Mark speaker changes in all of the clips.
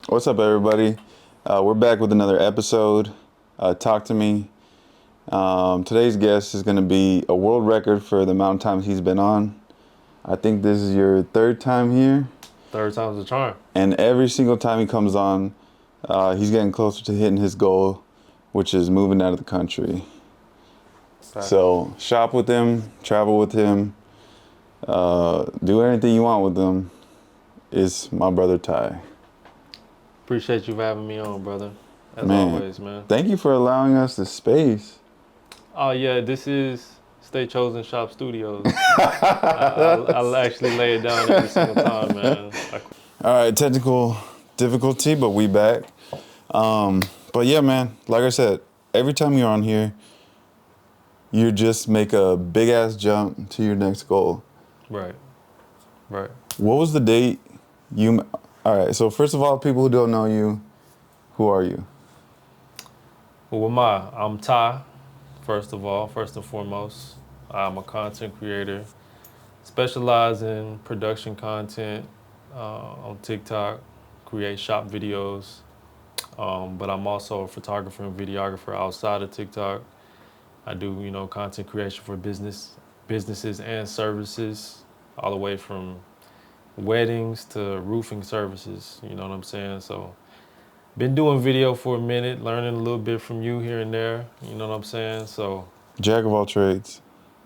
Speaker 1: What's up, everybody? We're back with another episode. Talk to me. Today's guest is going to be a world record for the amount of times he's been on. I think this is your third time here.
Speaker 2: Third time's a charm.
Speaker 1: And every single time he comes on, he's getting closer to hitting his goal, which is moving out of the country. So shop with him, travel with him, do anything you want with him. Is my brother Ty.
Speaker 2: Appreciate you for having me on, brother. As always, man.
Speaker 1: Thank you for allowing us the space.
Speaker 2: Oh, yeah, this is Stay Chosen Shop Studios. I'll actually lay it down every single time, man.
Speaker 1: All right, technical difficulty, but we back. But yeah, man, like I said, every time you're on here, you just make a big-ass jump to your next goal.
Speaker 2: Right. What
Speaker 1: was the date you... All right, so first of all, people who don't know you, who are you?
Speaker 2: Who am I? I'm Ty, first and foremost. I'm a content creator, specialize in production content on TikTok, create shop videos, but I'm also a photographer and videographer outside of TikTok. I do, content creation for businesses and services, all the way from weddings to roofing services, you know what I'm saying? So been doing video for a minute, learning a little bit from you here and there, you know what I'm saying? So
Speaker 1: jack of all trades.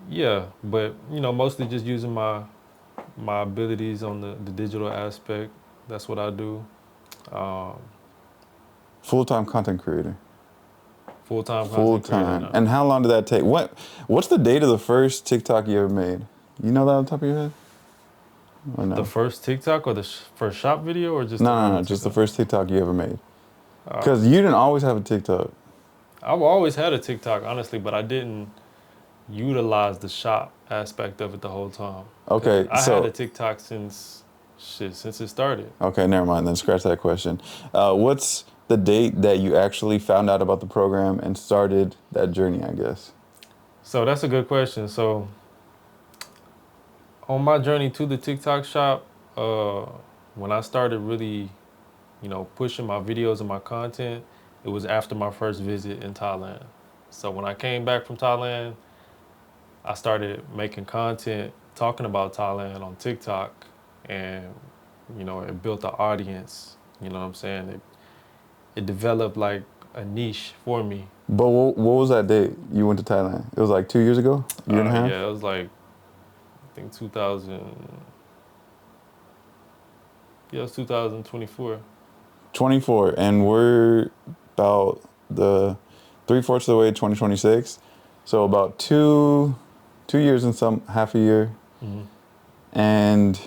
Speaker 2: Yeah, but mostly just using my abilities on the digital aspect. That's what I do.
Speaker 1: Full-time content creator.
Speaker 2: Full-time content creator.
Speaker 1: And how long did that take? What's the date of the first TikTok you ever made? You know that on top of your head? Or no?
Speaker 2: The first TikTok or the first shop video or just
Speaker 1: No, just the first TikTok you ever made. Because you didn't always have a TikTok.
Speaker 2: I've always had a TikTok, honestly, but I didn't utilize the shop aspect of it the whole time.
Speaker 1: Okay,
Speaker 2: I had a TikTok since it started.
Speaker 1: Okay, never mind, then scratch that question. What's the date that you actually found out about the program and started that journey, I guess?
Speaker 2: So that's a good question. So on my journey to the TikTok shop, when I started really, pushing my videos and my content, it was after my first visit in Thailand. So when I came back from Thailand, I started making content talking about Thailand on TikTok, and it built an audience. You know what I'm saying? It developed like a niche for me.
Speaker 1: But what was that date you went to Thailand? It was like 2 years ago? Year and a half?
Speaker 2: Yeah, it was like, I think 2024.
Speaker 1: 24, and we're about the 3/4 of the way to 2026. So about two years and half a year.
Speaker 2: Mm-hmm.
Speaker 1: And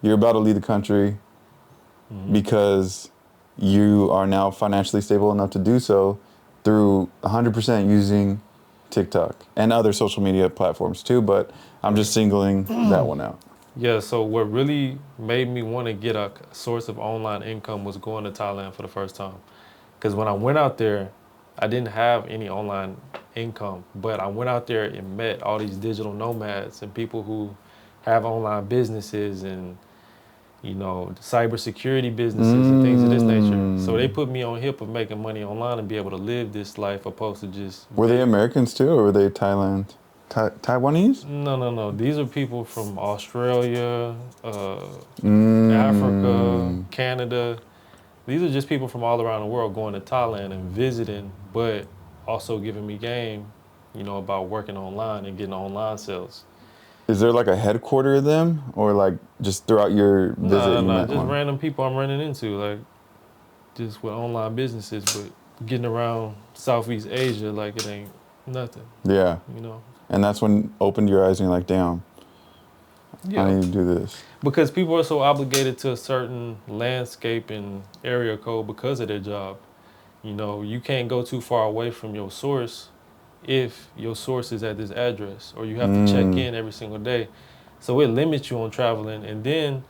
Speaker 1: you're about to leave the country because you are now financially stable enough to do so through 100% using TikTok and other social media platforms too, but I'm just singling that one out.
Speaker 2: Yeah, so what really made me want to get a source of online income was going to Thailand for the first time. Because when I went out there, I didn't have any online income, but I went out there and met all these digital nomads and people who have online businesses and, cybersecurity businesses and things of this nature. So they put me on hip of making money online and be able to live this life opposed to just...
Speaker 1: Were they Americans too, or were they Taiwanese?
Speaker 2: No. These are people from Australia, Africa, Canada. These are just people from all around the world going to Thailand and visiting, but also giving me game, about working online and getting online sales.
Speaker 1: Is there like a headquarter of them, or like just throughout your visit?
Speaker 2: No, just random people I'm running into, like just with online businesses, but getting around Southeast Asia like it ain't nothing.
Speaker 1: Yeah. And that's when opened your eyes and you're like, damn, I need to do this.
Speaker 2: Because people are so obligated to a certain landscape and area code because of their job. You can't go too far away from your source if your source is at this address, or you have to check in every single day. So it limits you on traveling. And then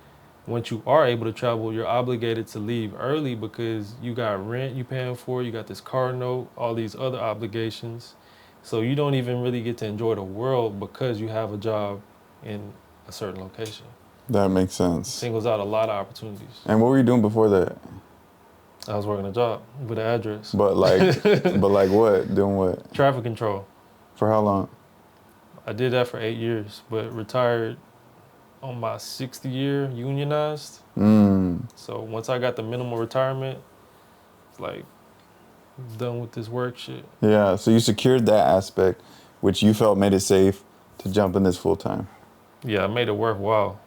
Speaker 2: once you are able to travel, you're obligated to leave early because you got rent you paying for, you got this car note, all these other obligations. So you don't even really get to enjoy the world because you have a job in a certain location.
Speaker 1: That makes sense.
Speaker 2: Singles out a lot of opportunities.
Speaker 1: And what were you doing before that?
Speaker 2: I was working a job with an address.
Speaker 1: But like what? Doing what?
Speaker 2: Traffic control.
Speaker 1: For how long?
Speaker 2: I did that for 8 years, but retired on my 6th year unionized. So once I got the minimal retirement, it's like done with this work shit.
Speaker 1: Yeah, so you secured that aspect, which you felt made it safe to jump in this full time.
Speaker 2: Yeah, I made it worthwhile.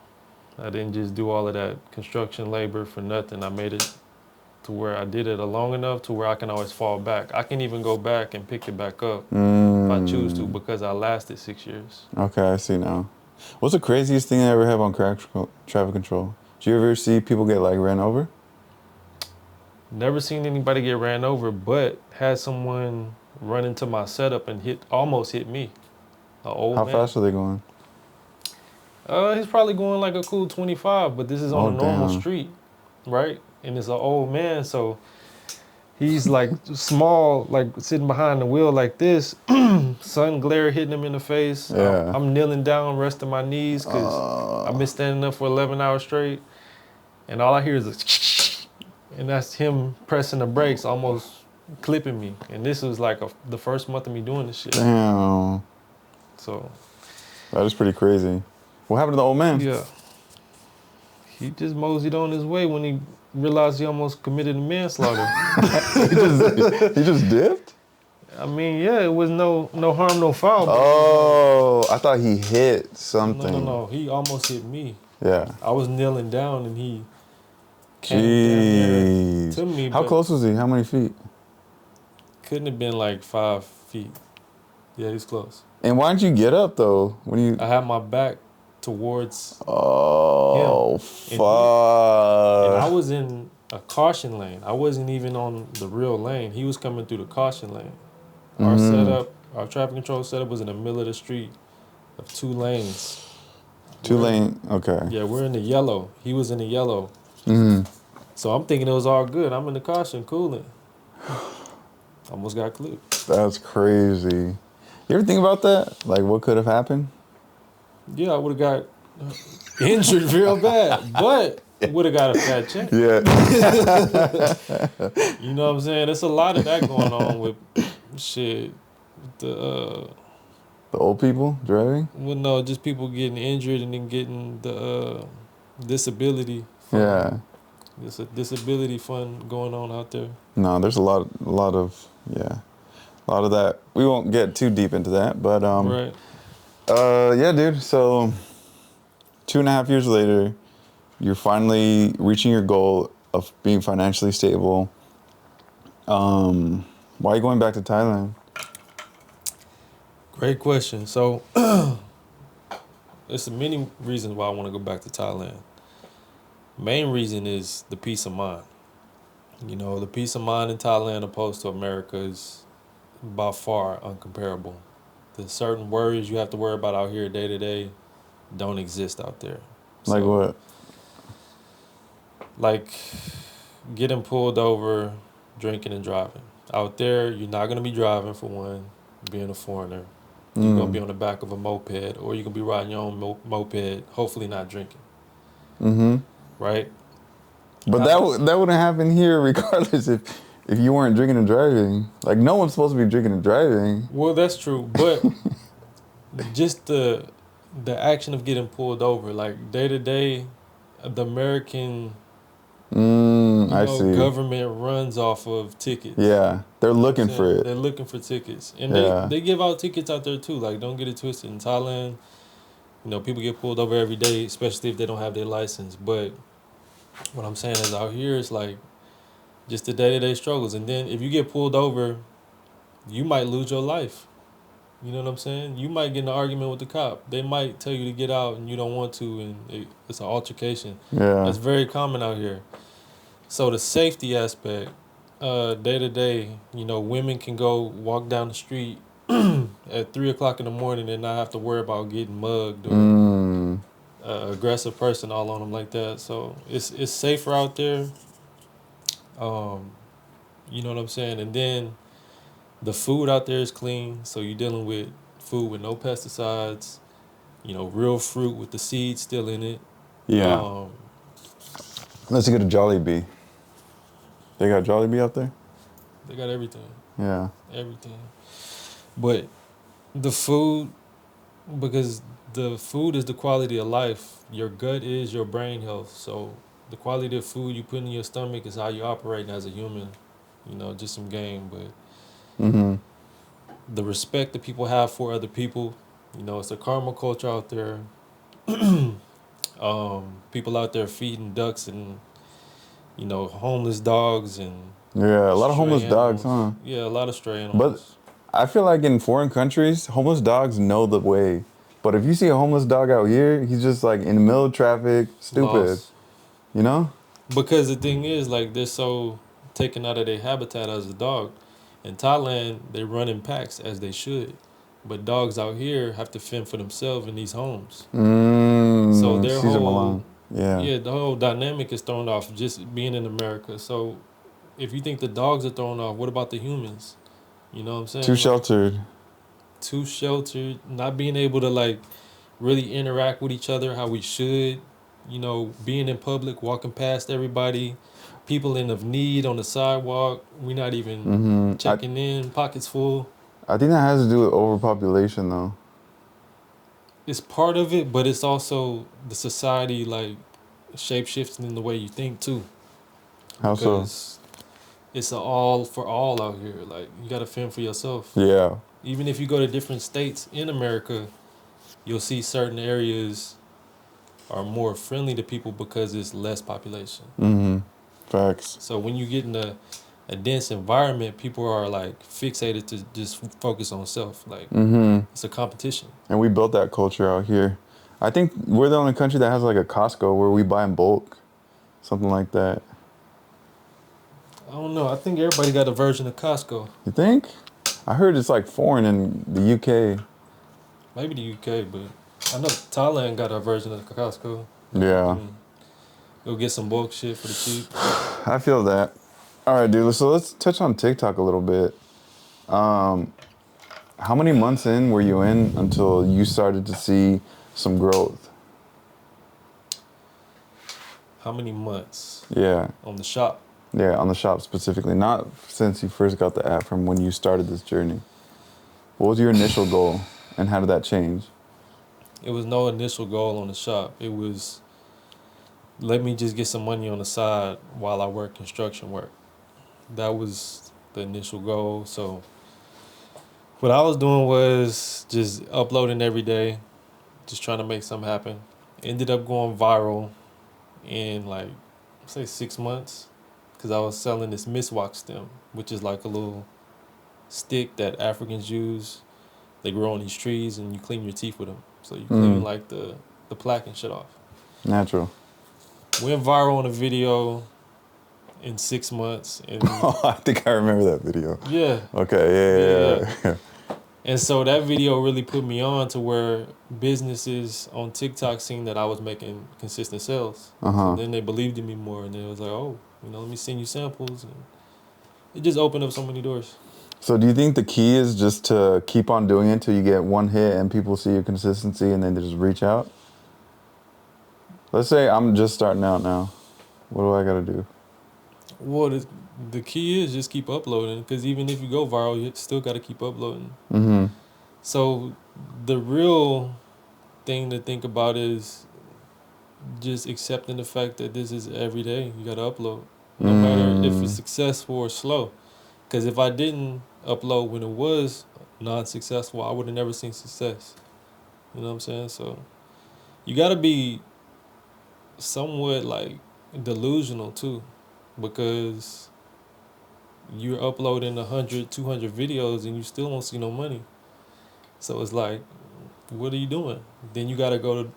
Speaker 2: I didn't just do all of that construction labor for nothing. I made it to where I did it long enough to where I can always fall back. I can even go back and pick it back up if I choose to, because I lasted 6 years.
Speaker 1: Okay, I see now. What's the craziest thing I ever have on traffic control? Do you ever see people get like ran over?
Speaker 2: Never seen anybody get ran over, but had someone run into my setup and almost hit me. An old man.
Speaker 1: How fast are they going?
Speaker 2: He's probably going like a cool 25, but this is on a normal street, right? And it's an old man, so he's like small, like sitting behind the wheel like this, sun glare hitting him in the face.
Speaker 1: Yeah.
Speaker 2: I'm kneeling down, resting my knees, because I've been standing up for 11 hours straight, and all I hear is and that's him pressing the brakes, almost clipping me. And this was like the first month of me doing this shit.
Speaker 1: Damn.
Speaker 2: So.
Speaker 1: That is pretty crazy. What happened to the old man?
Speaker 2: Yeah. He just moseyed on his way when he realized he almost committed a manslaughter.
Speaker 1: he just dipped?
Speaker 2: I mean, yeah, it was no harm, no foul.
Speaker 1: Oh, I thought he hit something.
Speaker 2: No. He almost hit me.
Speaker 1: Yeah.
Speaker 2: I was kneeling down and he
Speaker 1: came
Speaker 2: to me.
Speaker 1: How close was he? How many feet?
Speaker 2: Couldn't have been like 5 feet. Yeah, he's close.
Speaker 1: And why didn't you get up though?
Speaker 2: I had my back towards
Speaker 1: him. Fuck.
Speaker 2: And I was in a caution lane. I wasn't even on the real lane. He was coming through the caution lane. Our traffic control setup was in the middle of the street of 2 lanes.
Speaker 1: Okay.
Speaker 2: Yeah, we're in the yellow. He was in the yellow. So I'm thinking it was all good. I'm in the caution, cooling. Almost got clipped.
Speaker 1: That's crazy. You ever think about that? Like, what could have happened?
Speaker 2: Yeah, I would have got injured real bad, but would have got a fat check.
Speaker 1: Yeah.
Speaker 2: You know what I'm saying? There's a lot of that going on with shit. The
Speaker 1: old people driving?
Speaker 2: Well, no, just people getting injured and then getting the disability fund.
Speaker 1: Yeah.
Speaker 2: There's a disability fund going on out there.
Speaker 1: No, there's a lot of that. We won't get too deep into that, but
Speaker 2: right.
Speaker 1: Yeah, dude. So 2.5 years later, you're finally reaching your goal of being financially stable. Why are you going back to Thailand?
Speaker 2: Great question. So there's many reasons why I want to go back to Thailand. Main reason is the peace of mind. You know, the peace of mind in Thailand opposed to America is by far uncomparable. The certain worries you have to worry about out here day to day don't exist out there.
Speaker 1: Like what?
Speaker 2: Like getting pulled over, drinking and driving. Out there, you're not going to be driving for one, being a foreigner. You're going to be on the back of a moped, or you're going to be riding your own moped, hopefully not drinking.
Speaker 1: Mm-hmm.
Speaker 2: Right?
Speaker 1: But that wouldn't happen here regardless if you weren't drinking and driving. Like, no one's supposed to be drinking and driving.
Speaker 2: Well, that's true, but just the action of getting pulled over, like day to day, the American government runs off of tickets.
Speaker 1: Yeah, they're looking for it.
Speaker 2: They're looking for tickets, and they give out tickets out there too. Like, don't get it twisted. In Thailand, you know, people get pulled over every day, especially if they don't have their license. But what I'm saying is, out here, it's like just the day-to-day struggles. And then if you get pulled over, you might lose your life. You know what I'm saying? You might get in an argument with the cop. They might tell you to get out and you don't want to, and it's an altercation.
Speaker 1: Yeah.
Speaker 2: That's very common out here. So the safety aspect, day-to-day, you know, women can go walk down the street at 3 o'clock in the morning and not have to worry about getting mugged or aggressive person all on them like that. So it's safer out there. You know what I'm saying? And then the food out there is clean, so you're dealing with food with no pesticides, you know, real fruit with the seeds still in it.
Speaker 1: Yeah. Let's go to Jollibee. They got Jollibee out there?
Speaker 2: They got everything.
Speaker 1: Yeah.
Speaker 2: Everything. But the food, because the food is the quality of life. Your gut is your brain health. So the quality of food you put in your stomach is how you operate as a human. You know, just some game. But
Speaker 1: Mm-hmm.
Speaker 2: the respect that people have for other people, you know, it's a karma culture out there. People out there feeding ducks and, you know, homeless dogs and
Speaker 1: Yeah, a lot of
Speaker 2: stray
Speaker 1: homeless dogs,
Speaker 2: animals.
Speaker 1: huh?
Speaker 2: Yeah, a lot of stray
Speaker 1: But
Speaker 2: animals.
Speaker 1: I feel like in foreign countries, homeless dogs know the way. But if you see a homeless dog out here, he's just like in the middle of traffic, stupid.
Speaker 2: Lost.
Speaker 1: You know?
Speaker 2: Because the thing is, like, they're so taken out of their habitat as a dog. In Thailand, they run in packs as they should. But dogs out here have to fend for themselves in these homes. So their
Speaker 1: Sees them
Speaker 2: whole,
Speaker 1: alone. Yeah.
Speaker 2: yeah, the whole dynamic is thrown off just being in America. So if you think the dogs are thrown off, what about the humans? You know what I'm
Speaker 1: Too
Speaker 2: saying? Like,
Speaker 1: sheltered.
Speaker 2: too sheltered, not being able to, like, really interact with each other how we should. You know, being in public, walking past everybody, people in of need on the sidewalk. We're not even
Speaker 1: Mm-hmm.
Speaker 2: checking in, pockets full.
Speaker 1: I think that has to do with overpopulation, though.
Speaker 2: It's part of it, but it's also the society, like, shape shifting in the way you think too.
Speaker 1: How so?
Speaker 2: Because it's a all for all out here. Like, you gotta fend for yourself.
Speaker 1: Yeah.
Speaker 2: Even if you go to different states in America, you'll see certain areas are more friendly to people because it's less population.
Speaker 1: Mm-hmm. Facts.
Speaker 2: So when you get in a dense environment, people are, like, fixated to just focus on self. Like,
Speaker 1: Mm-hmm.
Speaker 2: it's a competition.
Speaker 1: And we built that culture out here. I think we're the only country that has like a Costco where we buy in bulk. Something like that.
Speaker 2: I don't know. I think everybody got a version of Costco.
Speaker 1: You think? I heard it's like foreign in the UK.
Speaker 2: Maybe the UK, but I know Thailand got a version of Costco.
Speaker 1: Yeah.
Speaker 2: Go get some bulk shit for the cheap.
Speaker 1: I feel that. All right, dude. So let's touch on TikTok a little bit. How many months in were you in until you started to see some growth?
Speaker 2: How many months
Speaker 1: Yeah.
Speaker 2: on the shop?
Speaker 1: Yeah, on the shop specifically. Not since you first got the app, from when you started this journey. What was your initial goal and how did that change?
Speaker 2: It was no initial goal on the shop. It was, let me just get some money on the side while I work construction work. That was the initial goal. So what I was doing was just uploading every day, just trying to make something happen. Ended up going viral in, like, say 6 months, because I was selling this miswak stem, which is like a little stick that Africans use. They grow on these trees and you clean your teeth with them. So you clean like the plaque and shit off.
Speaker 1: Natural.
Speaker 2: Went viral on a video in 6 months. And
Speaker 1: Oh, I think I remember that video.
Speaker 2: yeah.
Speaker 1: Okay, yeah.
Speaker 2: And so that video really put me on to where businesses on TikTok seen that I was making consistent sales. So then they believed in me more, and they was like, oh, you know, let me send you samples. And it just opened up so many doors.
Speaker 1: So do you think the key is just to keep on doing it until you get one hit and people see your consistency and then they just reach out? Let's say I'm just starting out now. What do I got to do?
Speaker 2: Well, the key is just keep uploading, because even if you go viral, you still got to keep uploading.
Speaker 1: Mm-hmm.
Speaker 2: So the real thing to think about is just accepting the fact that this is every day. You got to upload, no matter if it's successful or slow. Because if I didn't upload when it was non-successful, I would have never seen success. You know what I'm saying? So you got to be somewhat, like, delusional too, because you're uploading 100, 200 videos and you still don't see no money. So it's like, what are you doing? Then you got to go to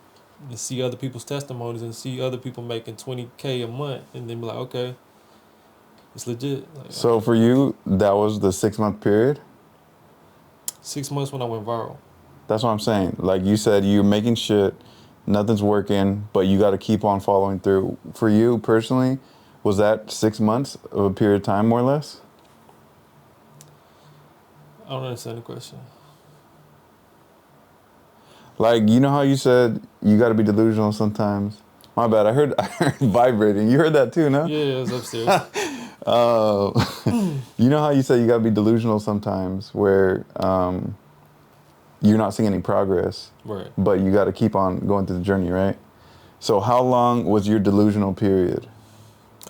Speaker 2: and see other people's testimonies and see other people making $20K a month, and then be like, okay, it's legit. Like,
Speaker 1: So for you, that was the 6-month period?
Speaker 2: 6 months when I went viral.
Speaker 1: That's what I'm saying. Like you said, you're making shit, nothing's working, but you got to keep on following through. For you personally, was that 6 months of a period of time, more or less?
Speaker 2: I don't understand the question.
Speaker 1: Like, you know how you said you got to be delusional sometimes? My bad. I heard vibrating. You heard that too, no?
Speaker 2: Yeah, it's upstairs.
Speaker 1: You know how you say you gotta be delusional sometimes, where you're not seeing any progress,
Speaker 2: Right.
Speaker 1: but you got to keep on going through the journey, right? So how long was your delusional period?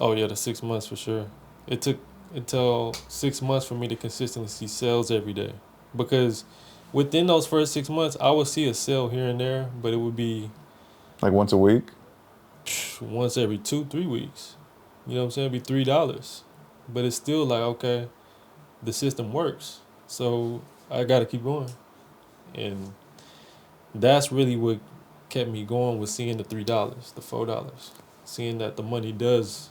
Speaker 2: Oh yeah, the 6 months for sure. It took until 6 months for me to consistently see sales every day, because within those first 6 months, I would see a sale here and there, but it would be
Speaker 1: Like once a week?
Speaker 2: once every 2-3 weeks. You know what I'm saying? It'd be $3, but it's still like, okay, the system works, so I got to keep going, and that's really what kept me going, was seeing the $3, the $4, seeing that the money does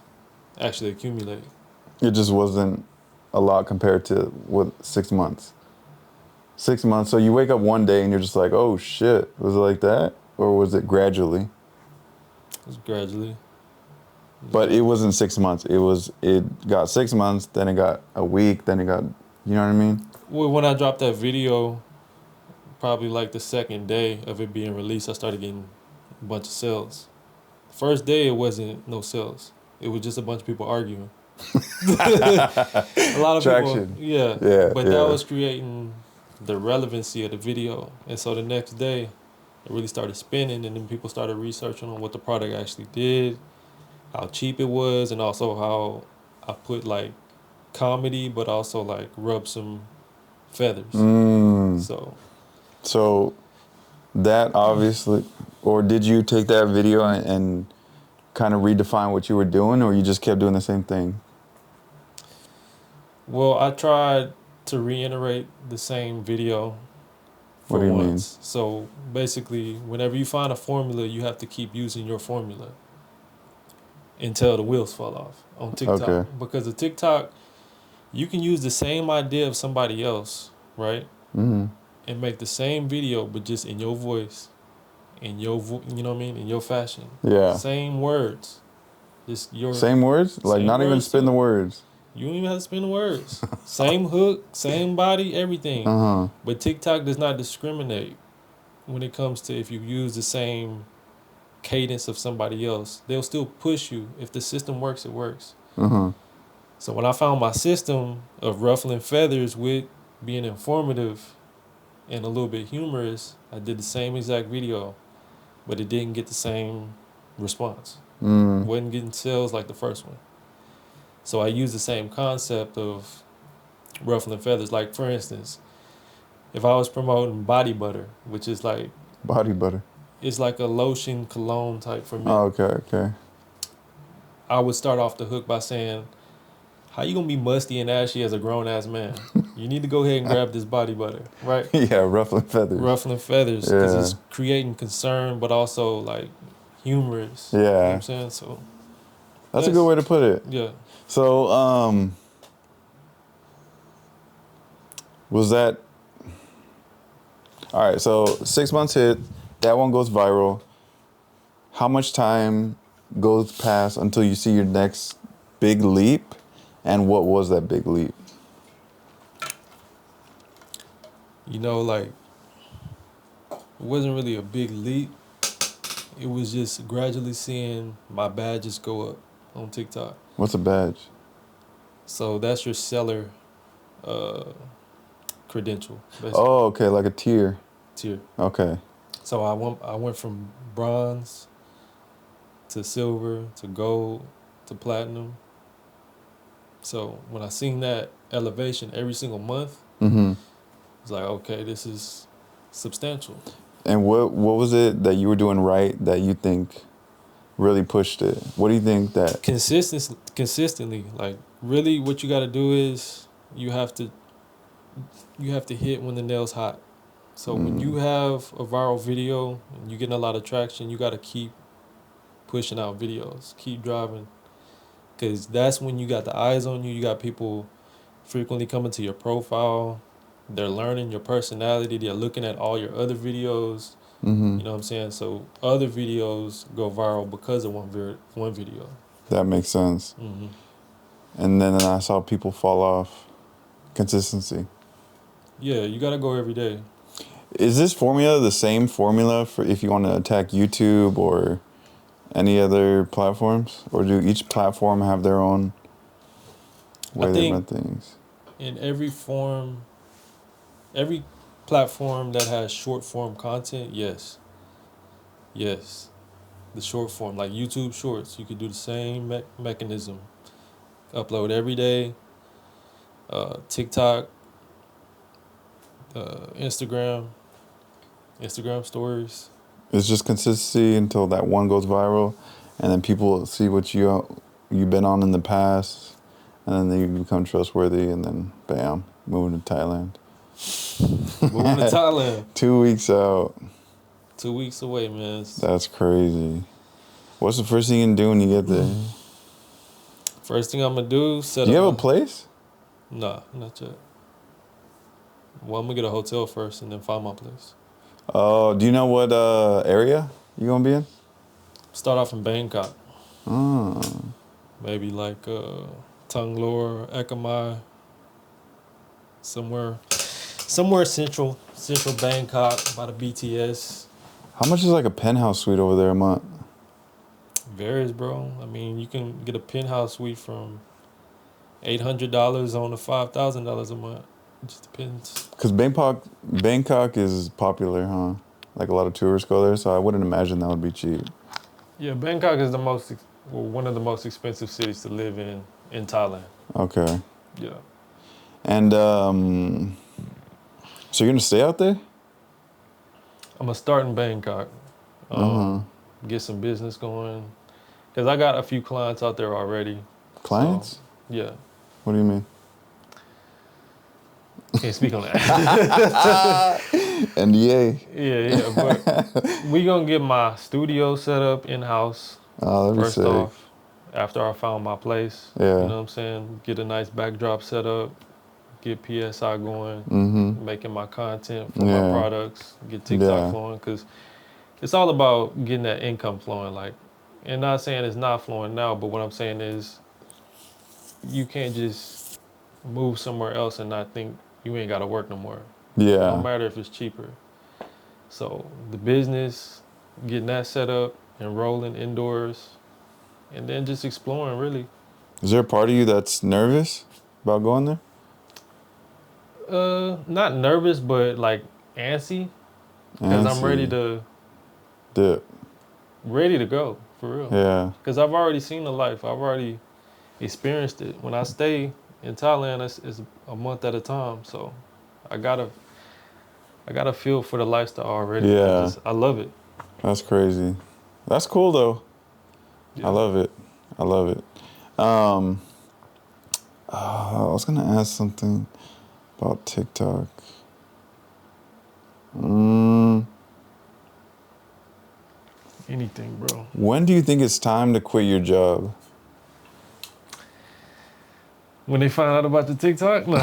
Speaker 2: actually accumulate.
Speaker 1: It just wasn't a lot compared to what 6 months. 6 months. So you wake up one day and you're just like, oh shit, was it like that? Or was it gradually?
Speaker 2: It was gradually.
Speaker 1: But it wasn't 6 months. It got 6 months, then it got a week, then it got, you know what I mean?
Speaker 2: Well, when I dropped that video, probably like the second day of it being released, I started getting a bunch of sales. First day, it wasn't no sales. It was just a bunch of people arguing. A lot of
Speaker 1: Traction.
Speaker 2: people, yeah.
Speaker 1: Yeah,
Speaker 2: But
Speaker 1: yeah.
Speaker 2: that was creating the relevancy of the video. And so the next day, it really started spinning, and then people started researching on what the product actually did, how cheap it was, and also how I put like comedy, but also like rub some feathers.
Speaker 1: So that obviously, or did you take that video and kind of redefine what you were doing, or you just kept doing the same thing?
Speaker 2: Well, I tried to reiterate the same video for
Speaker 1: What do you mean?
Speaker 2: once. So basically, whenever you find a formula, you have to keep using your formula until the wheels fall off on TikTok.
Speaker 1: Okay.
Speaker 2: Because the TikTok, you can use the same idea of somebody else, right?
Speaker 1: Mm-hmm.
Speaker 2: And make the same video, but just in your voice, in your you know what I mean, in your fashion.
Speaker 1: Yeah.
Speaker 2: Same words, just your
Speaker 1: Same words? Like
Speaker 2: same
Speaker 1: not even
Speaker 2: words
Speaker 1: spin
Speaker 2: too.
Speaker 1: the words.
Speaker 2: You don't even have to spin the words. Same hook, same body, everything.
Speaker 1: Uh-huh.
Speaker 2: But TikTok does not discriminate when it comes to if you use the same cadence of somebody else. They'll still push you. If the system works, it works.
Speaker 1: Uh-huh.
Speaker 2: So when I found my system of ruffling feathers with being informative and a little bit humorous, I did the same exact video, but it didn't get the same response. Wasn't getting sales like the first one. So I used the same concept of ruffling feathers. Like, for instance, if I was promoting body butter, which is like,
Speaker 1: Body butter.
Speaker 2: it's like a lotion cologne type for men.
Speaker 1: Oh, okay.
Speaker 2: I would start off the hook by saying, how you gonna be musty and ashy as a grown-ass man? You need to go ahead and grab this body butter, right?
Speaker 1: Yeah, ruffling feathers.
Speaker 2: Ruffling feathers, because
Speaker 1: Yeah.
Speaker 2: it's creating concern, but also like humorous.
Speaker 1: Yeah.
Speaker 2: You know what I'm saying? So
Speaker 1: That's a good way to put it.
Speaker 2: Yeah.
Speaker 1: So, was that... All right, so 6 months hit, that one goes viral. How much time goes past until you see your next big leap? And what was that big leap?
Speaker 2: You know, like, it wasn't really a big leap. It was just gradually seeing my badges go up on TikTok.
Speaker 1: What's a badge?
Speaker 2: So that's your seller credential, basically.
Speaker 1: Oh, okay, like a tier. Okay.
Speaker 2: So I went from bronze to silver to gold to platinum. So when I seen that elevation every single month, it's like, okay, this is substantial.
Speaker 1: And what was it that you were doing right that you think really pushed it? What do you think that...
Speaker 2: Consistently, like, really what you got to do is you have to hit when the nail's hot. So when you have a viral video and you're getting a lot of traction, you got to keep pushing out videos, keep driving, because that's when you got the eyes on you. You got people frequently coming to your profile. They're learning your personality. They're looking at all your other videos. You know what I'm saying? So other videos go viral because of one video.
Speaker 1: That makes sense. And then I saw people fall off. Consistency.
Speaker 2: Yeah, you got to go every day.
Speaker 1: Is this formula the same formula for if you want to attack YouTube or any other platforms? Or do each platform have their own way they run things.
Speaker 2: In every platform that has short form content, yes. Yes. The short form, like YouTube Shorts, you could do the same mechanism. Upload every day. TikTok, Instagram stories.
Speaker 1: It's just consistency until that one goes viral, and then people see what you've been on in the past, and then you become trustworthy, and then bam, moving to Thailand.
Speaker 2: Moving to Thailand.
Speaker 1: 2 weeks out.
Speaker 2: 2 weeks away, man.
Speaker 1: That's crazy. What's the first thing you do when you get there?
Speaker 2: First thing I'm gonna do,
Speaker 1: Do you have a place?
Speaker 2: Nah, not yet. Well, I'm gonna get a hotel first and then find my place.
Speaker 1: Oh, do you know what area you gonna be in?
Speaker 2: Start off in Bangkok.
Speaker 1: Oh.
Speaker 2: Maybe like Tung Lor, Ekamai, somewhere central Bangkok by the BTS.
Speaker 1: How much is like a penthouse suite over there a month?
Speaker 2: Varies, bro. I mean, you can get a penthouse suite from $800 on to $5,000 a month. It just depends.
Speaker 1: Because Bangkok is popular, huh? Like a lot of tourists go there, so I wouldn't imagine that would be cheap.
Speaker 2: Yeah, Bangkok is one of the most expensive cities to live in Thailand.
Speaker 1: Okay.
Speaker 2: Yeah.
Speaker 1: And so you're gonna stay out there?
Speaker 2: I'm gonna start in Bangkok. Get some business going. Because I got a few clients out there already.
Speaker 1: Clients?
Speaker 2: So, yeah.
Speaker 1: What do you mean?
Speaker 2: Can't speak on that.
Speaker 1: NDA.
Speaker 2: Yeah, but we gonna get my studio set up in-house.
Speaker 1: Oh, that'd be sick.
Speaker 2: First off, after I found my place.
Speaker 1: Yeah.
Speaker 2: You know what I'm saying? Get a nice backdrop set up. Get PSI going. Making my content for my products. Get TikTok flowing. Because it's all about getting that income flowing. Like, and not saying it's not flowing now, but what I'm saying is you can't just move somewhere else and not think you ain't got to work no more.
Speaker 1: Yeah.
Speaker 2: No matter if it's cheaper. So the business, getting that set up and rolling indoors, and then just exploring, really.
Speaker 1: Is there a part of you that's nervous about going there?
Speaker 2: Not nervous, but like antsy. Because I'm ready to go, for real.
Speaker 1: Yeah.
Speaker 2: Because I've already seen the life. I've already experienced it. When I stay in Thailand, it's a month at a time. So I gotta feel for the lifestyle already.
Speaker 1: Yeah.
Speaker 2: I love it.
Speaker 1: That's crazy. That's cool though. Yeah. I love it. I was gonna ask something about TikTok.
Speaker 2: Anything, bro.
Speaker 1: When do you think it's time to quit your job?
Speaker 2: When they find out about the TikTok? Nah.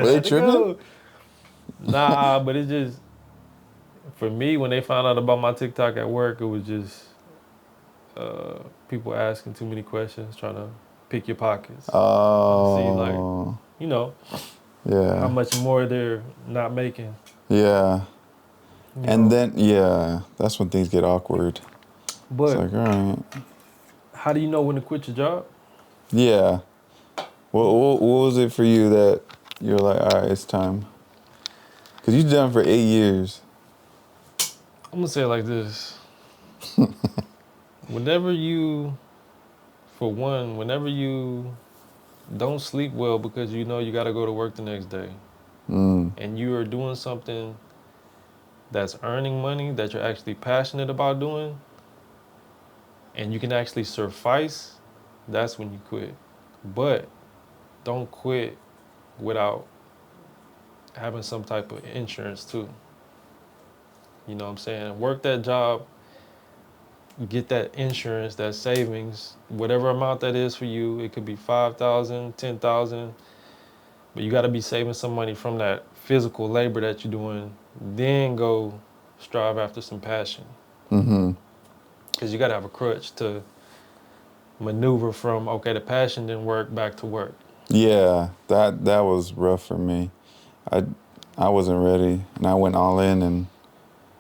Speaker 1: Were they tripping?
Speaker 2: Nah, but it's just, for me, when they found out about my TikTok at work, it was just people asking too many questions, trying to pick your pockets.
Speaker 1: Oh.
Speaker 2: See, like, how much more they're not making.
Speaker 1: Yeah. And then, that's when things get awkward.
Speaker 2: But
Speaker 1: it's like, all right.
Speaker 2: How do you know when to quit your job?
Speaker 1: Yeah. What was it for you that you're like, all right, it's time? Because you've done it for 8 years.
Speaker 2: I'm going to say it like this. Whenever you don't sleep well because you know you got to go to work the next day, and you are doing something that's earning money that you're actually passionate about doing, and you can actually suffice, that's when you quit. But don't quit without having some type of insurance too. You know what I'm saying? Work that job, get that insurance, that savings, whatever amount that is for you. It could be $5,000, $10,000, but you got to be saving some money from that physical labor that you're doing. Then go strive after some passion. Because you got to have a crutch to maneuver from, okay, the passion didn't work, back to work.
Speaker 1: Yeah, that was rough for me. I wasn't ready, and I went all in, and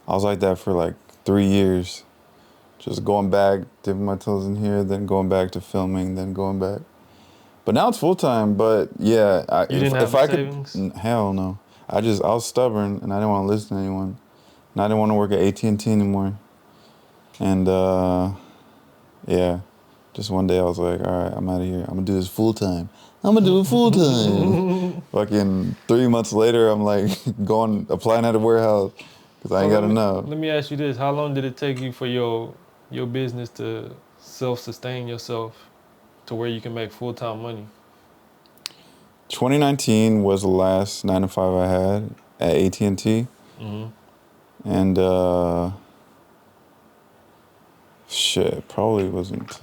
Speaker 1: I was like that for like 3 years. Just going back, dipping my toes in here, then going back to filming, then going back. But now it's full time. But yeah,
Speaker 2: You didn't have
Speaker 1: if I
Speaker 2: savings?
Speaker 1: could, hell no. I was stubborn and I didn't want to listen to anyone. And I didn't want to work at AT&T anymore. And yeah, just one day I was like, all right, I'm out of here. I'm gonna do this full time. I'm gonna do it full time. Fucking 3 months later, I'm like applying at a warehouse because I ain't got enough.
Speaker 2: Let me ask you this: how long did it take you for your business to self-sustain yourself to where you can make full-time money?
Speaker 1: 2019 was the last 9 to 5 I had at AT&T. And shit, probably wasn't.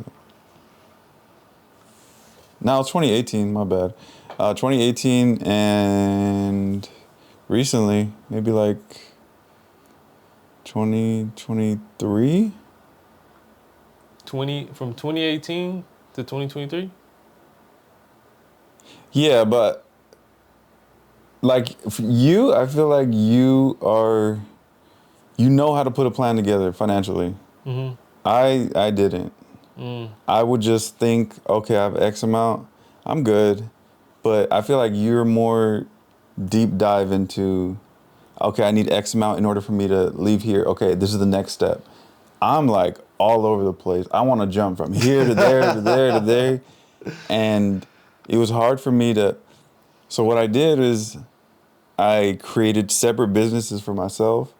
Speaker 1: No, it's 2018, my bad. 2018 and recently, maybe like 2023?
Speaker 2: From 2018 to 2023?
Speaker 1: Yeah, but like you, I feel like you know how to put a plan together financially. I didn't. I would just think, okay, I have X amount, I'm good. But I feel like you're more deep dive into, okay, I need X amount in order for me to leave here. Okay, this is the next step. I'm like all over the place. I want to jump from here to there to there to there. And it was hard for me to. So what I did is I created separate businesses for myself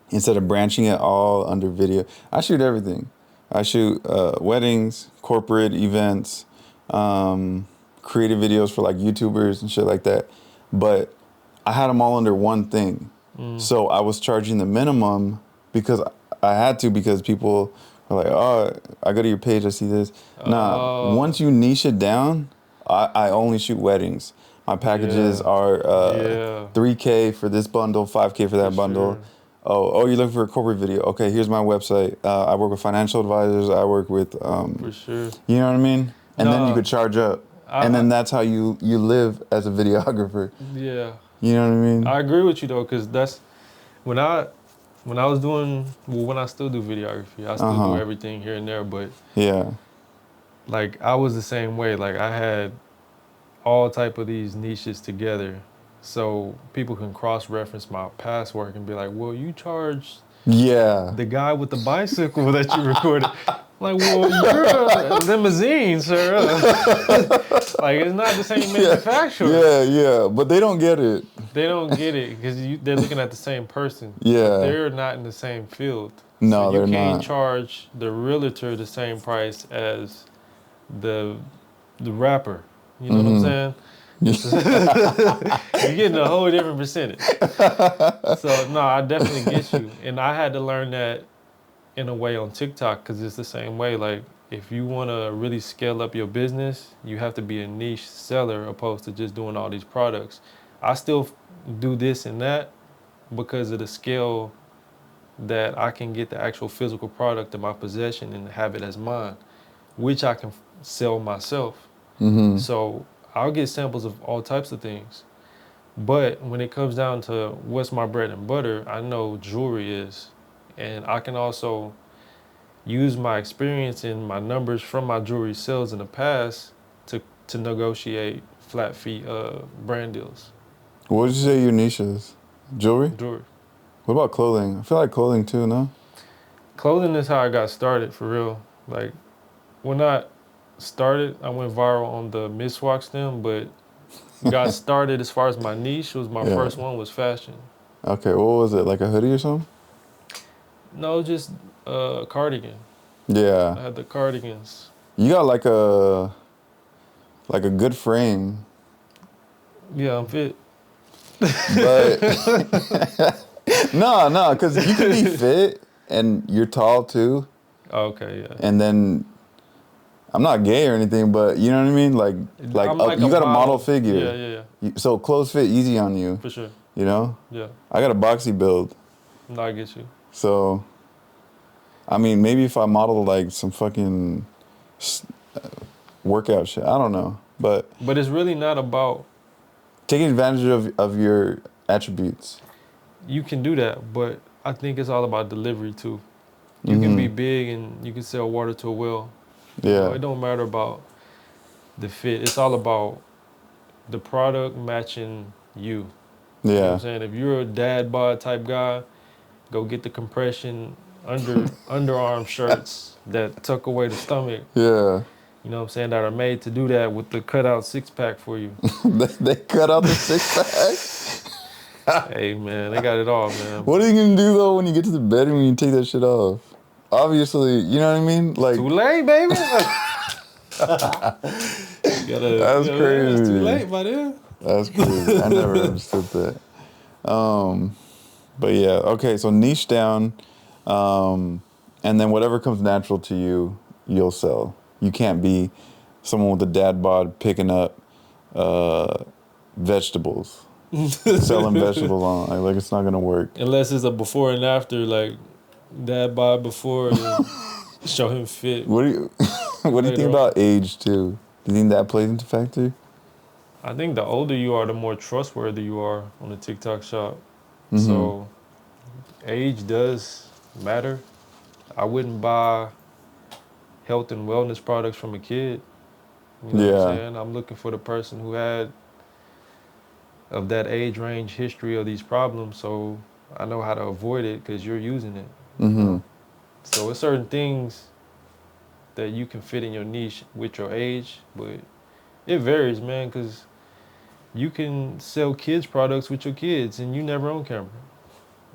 Speaker 1: instead of branching it all under video. I shoot everything. I shoot weddings, corporate events, creative videos for like YouTubers and shit like that. But I had them all under one thing. So I was charging the minimum because I had to, because people are like, oh, I go to your page, I see this. Nah, once you niche it down, I only shoot weddings. My packages are $3K for this bundle, $5K for that bundle.
Speaker 2: Sure.
Speaker 1: Oh, you're looking for a corporate video. Okay, here's my website. I work with financial advisors. I work with,
Speaker 2: For sure.
Speaker 1: you know what I mean? And then you could charge up. And then that's how you live as a videographer.
Speaker 2: Yeah.
Speaker 1: You know what I mean?
Speaker 2: I agree with you though, because that's when I was doing, well, when I still do videography, I still do everything here and there, but
Speaker 1: yeah.
Speaker 2: like I was the same way. Like I had all type of these niches together, so people can cross-reference my past work and be like, well, you charge the guy with the bicycle that you recorded. Like, well, you're a limousine, sir. Like, it's not the same manufacturer.
Speaker 1: Yeah, but they don't get it.
Speaker 2: They don't get it because they're looking at the same person.
Speaker 1: Yeah.
Speaker 2: But they're not in the same field.
Speaker 1: No,
Speaker 2: so
Speaker 1: they're not.
Speaker 2: You can't charge the realtor the same price as the rapper. You know what I'm saying? You're getting a whole different percentage. So, no, I definitely get you. And I had to learn that in a way on TikTok because it's the same way. Like, if you want to really scale up your business, you have to be a niche seller opposed to just doing all these products. I still do this and that because of the scale that I can get the actual physical product in my possession and have it as mine, which I can sell myself. So I'll get samples of all types of things. But when it comes down to what's my bread and butter, I know jewelry is. And I can also use my experience and my numbers from my jewelry sales in the past to negotiate flat fee brand deals.
Speaker 1: What did you say your niche is? Jewelry?
Speaker 2: Jewelry.
Speaker 1: What about clothing? I feel like clothing too, no?
Speaker 2: Clothing is how I got started for real. Like when I started, I went viral on the miswalk stem, but got started as far as my niche was my first one was fashion.
Speaker 1: Okay, what was it? Like a hoodie or something?
Speaker 2: No, just a cardigan.
Speaker 1: Yeah.
Speaker 2: I had the cardigans.
Speaker 1: You got like a good frame.
Speaker 2: Yeah, I'm fit.
Speaker 1: But no, because you can be fit and you're tall too.
Speaker 2: Okay, yeah.
Speaker 1: And then I'm not gay or anything, but you know what I mean? Like you got a model figure.
Speaker 2: Yeah.
Speaker 1: So clothes fit easy on you.
Speaker 2: For sure.
Speaker 1: You know?
Speaker 2: Yeah.
Speaker 1: I got a boxy build.
Speaker 2: No, I get you.
Speaker 1: So, I mean, maybe if I modeled like some fucking workout shit, I don't know. But
Speaker 2: it's really not about
Speaker 1: taking advantage of your attributes.
Speaker 2: You can do that, but I think it's all about delivery too. You can be big and you can sell water to a well.
Speaker 1: Yeah.
Speaker 2: You know, it don't matter about the fit. It's all about the product matching you. You know what
Speaker 1: Yeah.
Speaker 2: I'm saying? If you're a dad bod type guy, go get the compression underarm shirts that tuck away the stomach.
Speaker 1: Yeah.
Speaker 2: You know what I'm saying? That are made to do that with the cutout six pack for you.
Speaker 1: They cut out the 6-pack.
Speaker 2: Hey man, they got it all, man.
Speaker 1: What are you gonna do though when you get to the bed and when you take that shit off? Obviously, you know what I mean? Like,
Speaker 2: Too late, baby.
Speaker 1: That's crazy.
Speaker 2: It's too late by then.
Speaker 1: That's crazy. I never understood that. But yeah, okay, so niche down, and then whatever comes natural to you, you'll sell. You can't be someone with a dad bod picking up vegetables, selling vegetables on. Like it's not gonna work.
Speaker 2: Unless it's a before and after, like dad bod before and show him fit.
Speaker 1: What do you What do you think about age too? Do you think that plays into factor?
Speaker 2: I think the older you are, the more trustworthy you are on the TikTok shop.
Speaker 1: Mm-hmm.
Speaker 2: So age does matter. I wouldn't buy health and wellness products from a kid. You know what I'm saying? I'm looking for the person who had of that age range history of these problems, so I know how to avoid it because you're using it.
Speaker 1: Mm-hmm.
Speaker 2: So it's certain things that you can fit in your niche with your age, but it varies, man, because you can sell kids products with your kids and you never own camera.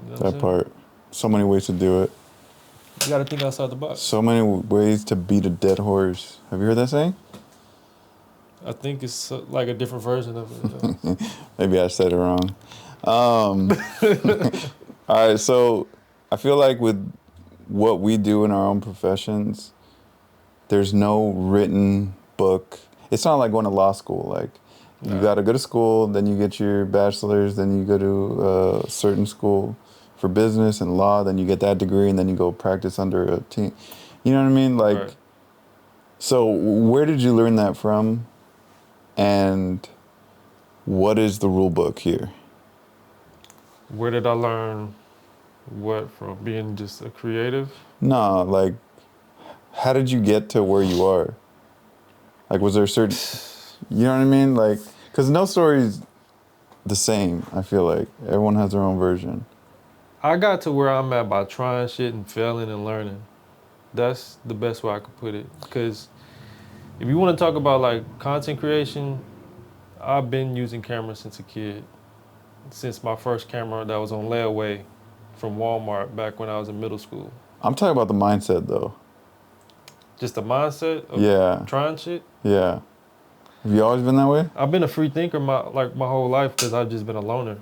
Speaker 2: You know
Speaker 1: That part. So many ways to do it.
Speaker 2: You got to think outside the box.
Speaker 1: So many ways to beat a dead horse. Have you heard that saying?
Speaker 2: I think it's like a different version of it.
Speaker 1: Maybe I said it wrong. All right, so I feel like with what we do in our own professions, there's no written book. It's not like going to law school. Like, you got to go to school, then you get your bachelor's, then you go to a certain school for business and law, then you get that degree, and then you go practice under a team. You know what I mean? Like,
Speaker 2: Right.
Speaker 1: So where did you learn that from? And what is the rule book here?
Speaker 2: Where did I learn what from being just a creative?
Speaker 1: No, like, how did you get to where you are? Like, was there a certain, you know what I mean? Like, because no story's the same, I feel like. Everyone has their own version.
Speaker 2: I got to where I'm at by trying shit and failing and learning. That's the best way I could put it. Because if you want to talk about like content creation, I've been using cameras since a kid. Since my first camera that was on layaway from Walmart back when I was in middle school.
Speaker 1: I'm talking about the mindset, though.
Speaker 2: Just the mindset of trying shit?
Speaker 1: Yeah. Have you always been that way?
Speaker 2: I've been a free thinker my whole life because I've just been a loner.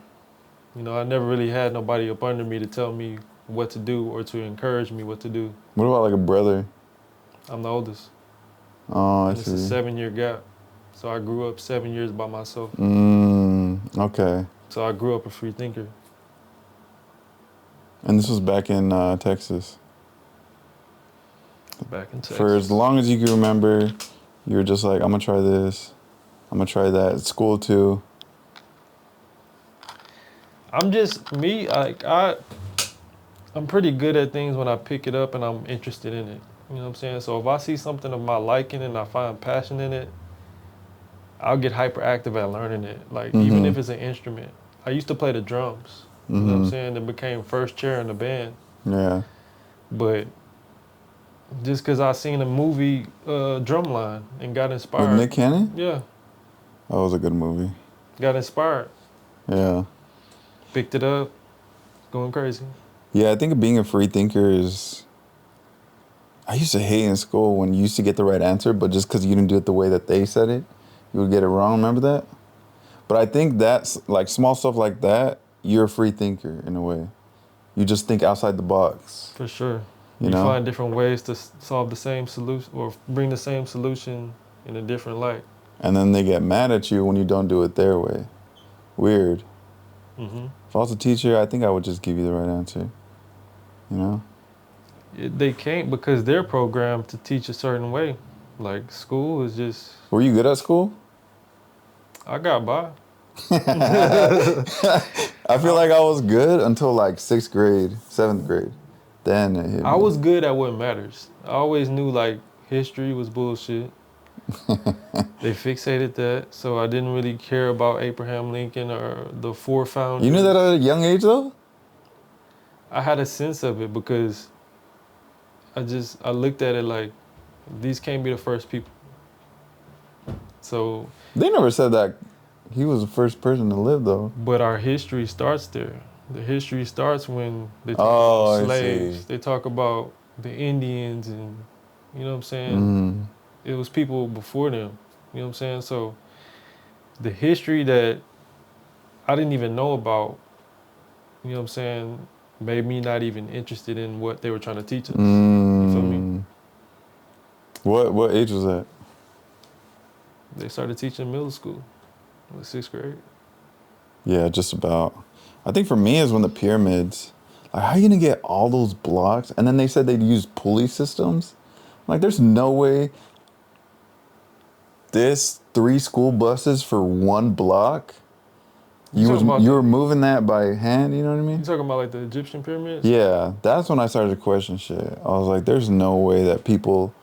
Speaker 2: You know, I never really had nobody up under me to tell me what to do or to encourage me what to do.
Speaker 1: What about like a brother?
Speaker 2: I'm the oldest.
Speaker 1: Oh, I
Speaker 2: see.
Speaker 1: see.
Speaker 2: It's a 7-year gap. So I grew up 7 years by myself.
Speaker 1: Okay.
Speaker 2: So I grew up a free thinker.
Speaker 1: And this was back in Texas.
Speaker 2: Back in Texas.
Speaker 1: For as long as you can remember, you were just like, I'm going to try this. I'm going to try that. At school, too.
Speaker 2: I'm just me. I'm pretty good at things when I pick it up and I'm interested in it. You know what I'm saying? So if I see something of my liking and I find passion in it, I'll get hyperactive at learning it. Like even if it's an instrument. I used to play the drums. You know what I'm saying? And became first chair in the band.
Speaker 1: Yeah.
Speaker 2: But just because I seen a movie, Drumline, and got inspired.
Speaker 1: With Nick Cannon?
Speaker 2: Yeah.
Speaker 1: That was a good movie.
Speaker 2: Got inspired.
Speaker 1: Yeah.
Speaker 2: Picked it up. Going crazy.
Speaker 1: Yeah, I think being a free thinker is... I used to hate in school when you used to get the right answer, but just because you didn't do it the way that they said it, you would get it wrong. Remember that? But I think that's, like, small stuff like that, you're a free thinker in a way. You just think outside the box.
Speaker 2: For sure.
Speaker 1: You know?
Speaker 2: Find different ways to solve the same solution or bring the same solution in a different light.
Speaker 1: And then they get mad at you when you don't do it their way. Weird.
Speaker 2: Mm-hmm.
Speaker 1: If I was a teacher, I think I would just give you the right answer. You know?
Speaker 2: They can't because they're programmed to teach a certain way. Like school is just...
Speaker 1: Were you good at school?
Speaker 2: I got by.
Speaker 1: I feel like I was good until like 6th grade, 7th grade. Then it hit me.
Speaker 2: I was good at what matters. I always knew like history was bullshit. They fixated that, so I didn't really care about Abraham Lincoln or the four founders.
Speaker 1: You knew that at a young age, though?
Speaker 2: I had a sense of it because I looked at it like these can't be the first people. So,
Speaker 1: They never said that he was the first person to live, though.
Speaker 2: but our history starts there. The history starts when they talk
Speaker 1: Oh,
Speaker 2: about
Speaker 1: I
Speaker 2: slaves.
Speaker 1: see.
Speaker 2: They talk about the Indians, and you know what I'm saying?
Speaker 1: Mm.
Speaker 2: It was people before them. You know what I'm saying? So the history that I didn't even know about, you know what I'm saying, made me not even interested in what they were trying to teach us. You feel me?
Speaker 1: What age was that?
Speaker 2: They started teaching in middle school, like 6th grade.
Speaker 1: Yeah, just about. I think for me is when the pyramids. Like, how are you gonna get all those blocks? And then they said they'd use pulley systems. Like, there's no way. This 3 school buses for 1 block. You were moving that by hand. You know what I mean?
Speaker 2: You talking about like the Egyptian pyramids?
Speaker 1: Yeah, that's when I started to question shit. I was like, there's no way that people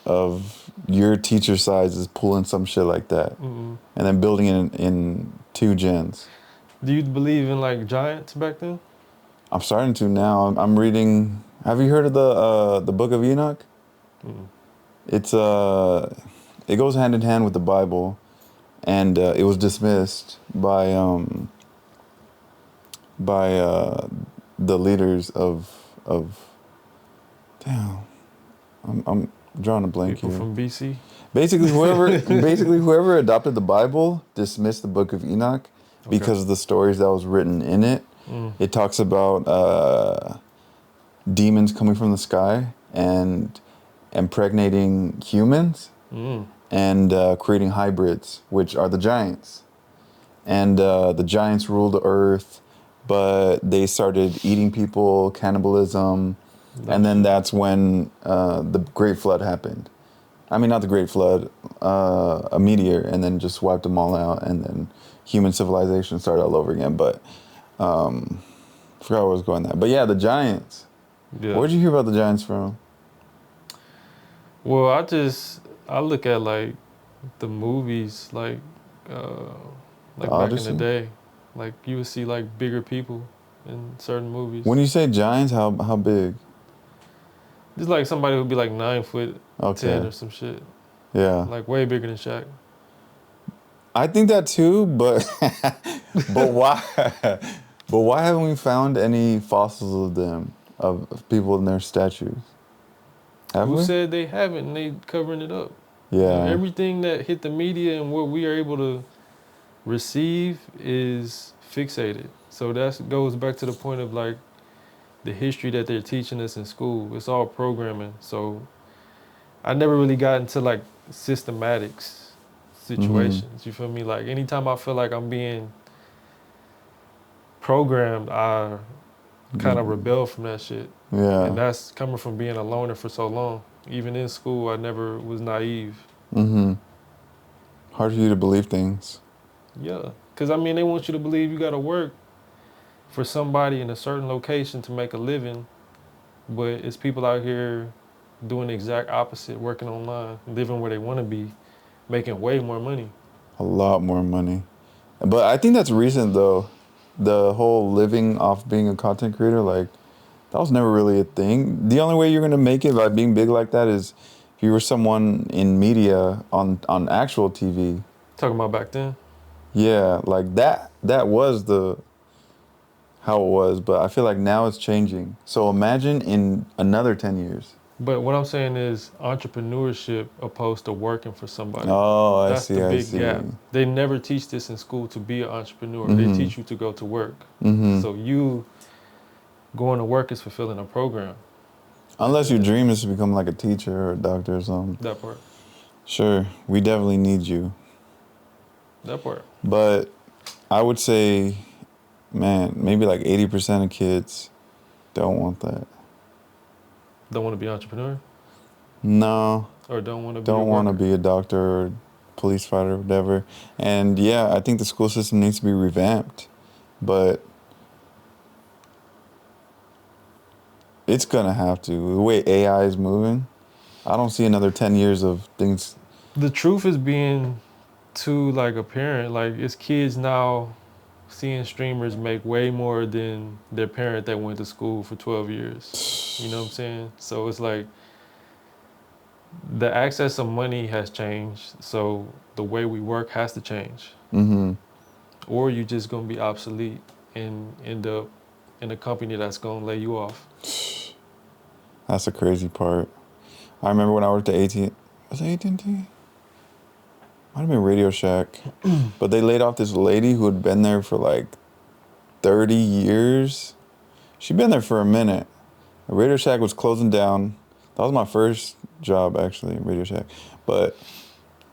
Speaker 1: of your teacher size is pulling some shit like that.
Speaker 2: Mm-mm.
Speaker 1: And then building it in 2 gens.
Speaker 2: Do you believe in like giants back then?
Speaker 1: I'm starting to now. I'm reading. Have you heard of the Book of Enoch?
Speaker 2: Mm-mm.
Speaker 1: It's it goes hand in hand with the Bible, and it was dismissed by the leaders of damn. I'm drawing a blank
Speaker 2: People
Speaker 1: here.
Speaker 2: from BC?
Speaker 1: Basically, whoever adopted the Bible dismissed the Book of Enoch because of the stories that was written in it.
Speaker 2: Mm.
Speaker 1: It talks about demons coming from the sky and impregnating humans and creating hybrids, which are the giants. And the giants ruled the earth, but they started eating people, cannibalism, and then that's when the Great Flood happened. I mean, not the Great Flood, a meteor, and then just wiped them all out, and then human civilization started all over again. But forgot where I was going there. But yeah, the giants.
Speaker 2: Yeah.
Speaker 1: Where'd you hear about the giants from?
Speaker 2: Well, I look at like the movies, like back in the day, like you would see like bigger people in certain movies.
Speaker 1: When you say giants, how big?
Speaker 2: Just like somebody who'd be like 9'10" or some shit.
Speaker 1: Yeah.
Speaker 2: Like way bigger than Shaq.
Speaker 1: I think that too, but but why? But why haven't we found any fossils of them, of people in their statues? Have
Speaker 2: Who
Speaker 1: we?
Speaker 2: said they haven't? And they covering it up.
Speaker 1: Yeah.
Speaker 2: Everything that hit the media and what we are able to receive is fixated. So that goes back to the point of like the history that they're teaching us in school. It's all programming. So I never really got into like systematics situations. You feel me? Like anytime I feel like I'm being programmed, I kind of rebel from that shit.
Speaker 1: Yeah.
Speaker 2: And that's coming from being a loner for so long. Even in school, I never was naive.
Speaker 1: Hard for you to believe things.
Speaker 2: Yeah. Because, I mean, they want you to believe you got to work for somebody in a certain location to make a living. But it's people out here doing the exact opposite, working online, living where they want to be, making way more money.
Speaker 1: A lot more money. But I think that's recent, though. The whole living off being a content creator, like, that was never really a thing. The only way you're going to make it by being big like that is if you were someone in media on actual TV.
Speaker 2: Talking about back then?
Speaker 1: Yeah, like that was how it was, but I feel like now it's changing. So imagine in another 10 years.
Speaker 2: But what I'm saying is entrepreneurship opposed to working for somebody.
Speaker 1: Oh, I
Speaker 2: That's
Speaker 1: see,
Speaker 2: the
Speaker 1: I
Speaker 2: big
Speaker 1: see.
Speaker 2: gap. They never teach this in school to be an entrepreneur. They teach you to go to work. So you going to work is fulfilling a program.
Speaker 1: Unless your dream is to become like a teacher or a doctor or something.
Speaker 2: That part.
Speaker 1: Sure, we definitely need you.
Speaker 2: That part.
Speaker 1: But I would say, man, maybe like 80% of kids don't want that.
Speaker 2: Don't want to be an entrepreneur?
Speaker 1: No.
Speaker 2: Or don't want to be
Speaker 1: Don't want to be a doctor or police fighter or whatever. And yeah, I think the school system needs to be revamped. But it's going to have to. The way AI is moving, I don't see another 10 years of things.
Speaker 2: The truth is being too like apparent. Like it's kids now seeing streamers make way more than their parent that went to school for 12 years. You know what I'm saying? So it's like the access of money has changed. So the way we work has to change.
Speaker 1: Mm-hmm.
Speaker 2: Or you're just going to be obsolete and end up in a company that's going to lay you off.
Speaker 1: That's the crazy part. I remember when I worked at AT&T. Was it AT&T? Might have been Radio Shack. But they laid off this lady who had been there for like 30 years. She'd been there for a minute. Radio Shack was closing down. That was my first job, actually, Radio Shack. But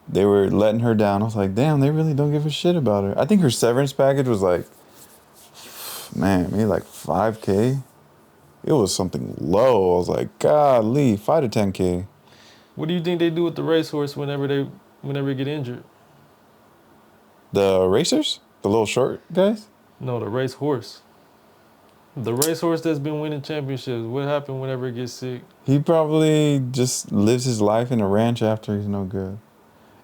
Speaker 1: they were letting her down. I was like, damn, they really don't give a shit about her. I think her severance package was like, man, maybe like $5K. It was something low. I was like, golly, 5 to 10K.
Speaker 2: What do you think they do with the racehorse whenever they get injured?
Speaker 1: The racers? The little short guys?
Speaker 2: No, the racehorse. The racehorse that's been winning championships. What happened whenever it gets sick?
Speaker 1: He probably just lives his life in a ranch after he's no good.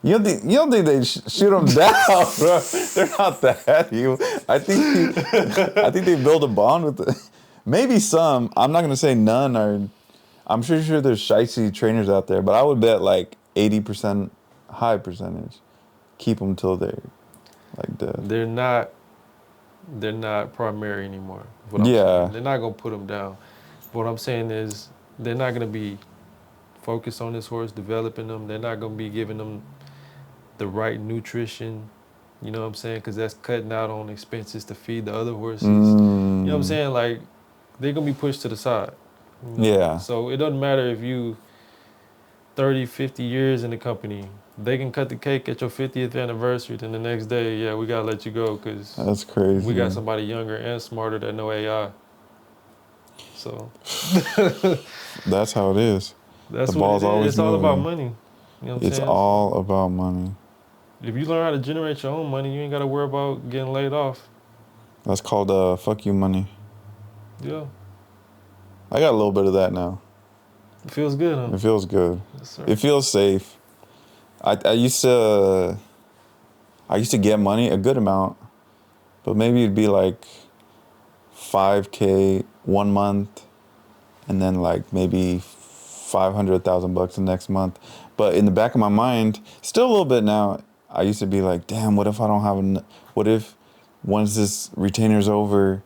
Speaker 1: You don't think they shoot him down, bro? They're not that evil. I think they build a bond with the. Maybe some. I'm not gonna say none are. I'm pretty sure there's shicey trainers out there, but I would bet like 80%, high percentage, keep them till they're like dead.
Speaker 2: They're not primary anymore.
Speaker 1: Yeah.
Speaker 2: They're not gonna put them down. What I'm saying is they're not gonna be focused on this horse, developing them. They're not gonna be giving them the right nutrition. You know what I'm saying? Because that's cutting out on expenses to feed the other horses. You know what I'm saying? Like they're gonna be pushed to the side. You know?
Speaker 1: Yeah.
Speaker 2: So it doesn't matter if you 30, 50 years in the company. They can cut the cake at your 50th anniversary. Then the next day, yeah, we gotta let you go because
Speaker 1: That's crazy.
Speaker 2: we got somebody younger and smarter that know AI. So
Speaker 1: that's how it is.
Speaker 2: that's
Speaker 1: The
Speaker 2: what
Speaker 1: ball's
Speaker 2: it is.
Speaker 1: always
Speaker 2: It's all
Speaker 1: moving.
Speaker 2: about money. You know what I'm
Speaker 1: It's
Speaker 2: saying?
Speaker 1: all about money.
Speaker 2: If you learn how to generate your own money, you ain't gotta worry about getting laid off.
Speaker 1: That's called fuck you money.
Speaker 2: Yeah,
Speaker 1: I got a little bit of that now.
Speaker 2: it feels good, huh?
Speaker 1: It feels good.
Speaker 2: Yes, sir.
Speaker 1: It feels safe. I used to get money, a good amount, but maybe it'd be like $5K 1 month, and then like maybe $500,000 the next month. But in the back of my mind, still a little bit now, I used to be like, damn, what if I don't have what if once this retainer's over,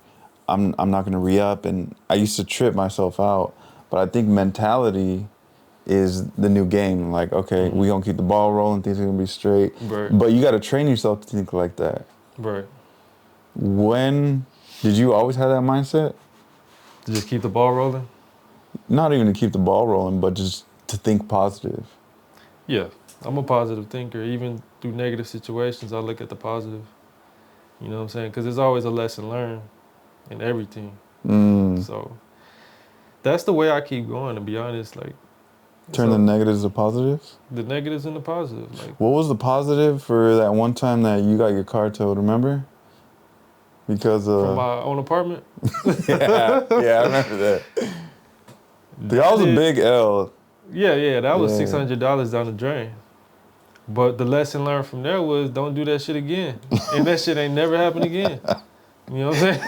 Speaker 1: I'm not gonna re-up? And I used to trip myself out. But I think mentality is the new game. Like, okay, we gonna keep the ball rolling, things are gonna be straight.
Speaker 2: Right.
Speaker 1: But you gotta train yourself to think like that.
Speaker 2: Right.
Speaker 1: When did you always have that mindset?
Speaker 2: To just keep the ball rolling?
Speaker 1: Not even to keep the ball rolling, but just to think positive.
Speaker 2: Yeah, I'm a positive thinker. Even through negative situations, I look at the positive. You know what I'm saying? Because there's always a lesson learned in everything. So that's the way I keep going, to be honest. Like,
Speaker 1: Turn the negatives to positives?
Speaker 2: The negatives and the positives. Like,
Speaker 1: what was the positive for that one time that you got your car towed, remember? Because
Speaker 2: from my own apartment?
Speaker 1: yeah, I remember that. That was a big L.
Speaker 2: Yeah, that was $600 down the drain. But the lesson learned from there was don't do that shit again. And that shit ain't never happened again. You know what I'm saying?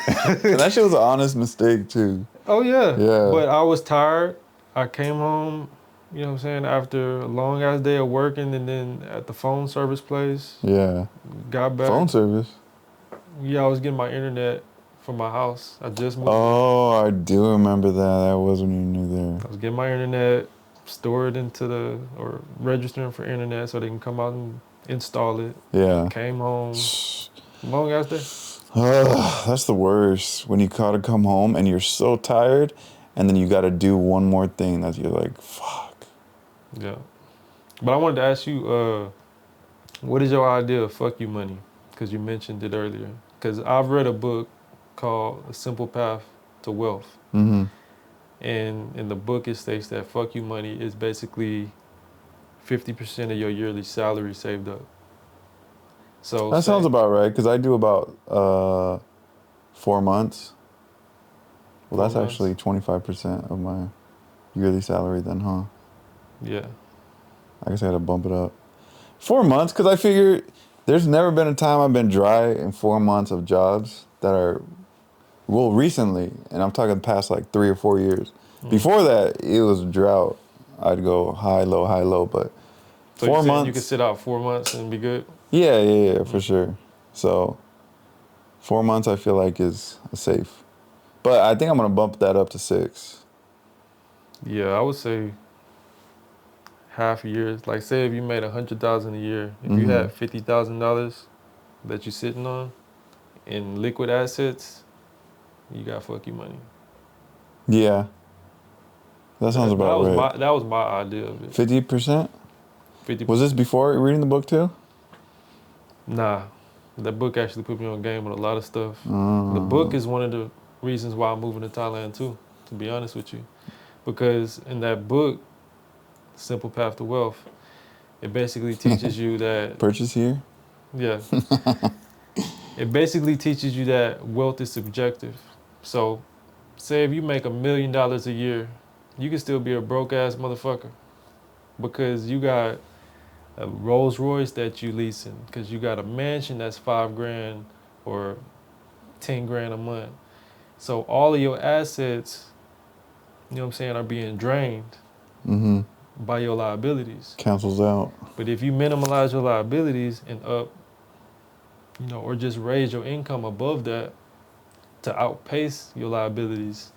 Speaker 1: And that shit was an honest mistake too.
Speaker 2: Oh yeah.
Speaker 1: Yeah.
Speaker 2: But I was tired. I came home, you know what I'm saying, after a long ass day of working, and then at the phone service place.
Speaker 1: Yeah.
Speaker 2: Got back.
Speaker 1: Phone service?
Speaker 2: Yeah, I was getting my internet from my house. I just moved.
Speaker 1: Oh, I do remember that. That was when you knew there.
Speaker 2: I was getting my internet, stored into or registering for internet so they can come out and install it.
Speaker 1: Yeah.
Speaker 2: Came home. Long ass day.
Speaker 1: That's the worst. When you gotta come home and you're so tired, and then you gotta do one more thing that you're like, fuck.
Speaker 2: Yeah. But I wanted to ask you, what is your idea of fuck you money? Because you mentioned it earlier. Because I've read a book called A Simple Path to Wealth.
Speaker 1: Mm-hmm.
Speaker 2: And in the book, it states that fuck you money is basically 50% of your yearly salary saved up. So
Speaker 1: that sounds about right, because I do about 4 months. Well, that's actually 25% of my yearly salary then, huh?
Speaker 2: Yeah.
Speaker 1: I guess I gotta bump it up. 4 months, because I figure there's never been a time I've been dry in 4 months of jobs that are, well, recently, and I'm talking past like 3 or 4 years. Before that, it was drought. I'd go high, low, but
Speaker 2: So you
Speaker 1: 4
Speaker 2: saying you could
Speaker 1: months.
Speaker 2: sit out 4 months and be good?
Speaker 1: Yeah, for sure. So 4 months I feel like is safe. But I think I'm gonna bump that up to 6.
Speaker 2: Yeah, I would say half a year. Like say if you made 100,000 a year, if you had $50,000 that you're sitting on in liquid assets, you got fuck your money.
Speaker 1: Yeah, that sounds about right.
Speaker 2: That was my idea of it.
Speaker 1: 50%?
Speaker 2: 50%.
Speaker 1: Was this before reading the book too?
Speaker 2: Nah, that book actually put me on game with a lot of stuff. The book is one of the reasons why I'm moving to Thailand too, to be honest with you. Because in that book, Simple Path to Wealth, it basically teaches you that,
Speaker 1: Purchase here?
Speaker 2: yeah, it basically teaches you that wealth is subjective. So, say if you make $1 million a year, you can still be a broke ass motherfucker because you got a Rolls Royce that you leasing, because you got a mansion that's $5,000 or 10 grand a month. So all of your assets, you know what I'm saying, are being drained by your liabilities.
Speaker 1: Cancels out.
Speaker 2: But if you minimize your liabilities and up, you know, or just raise your income above that to outpace your liabilities,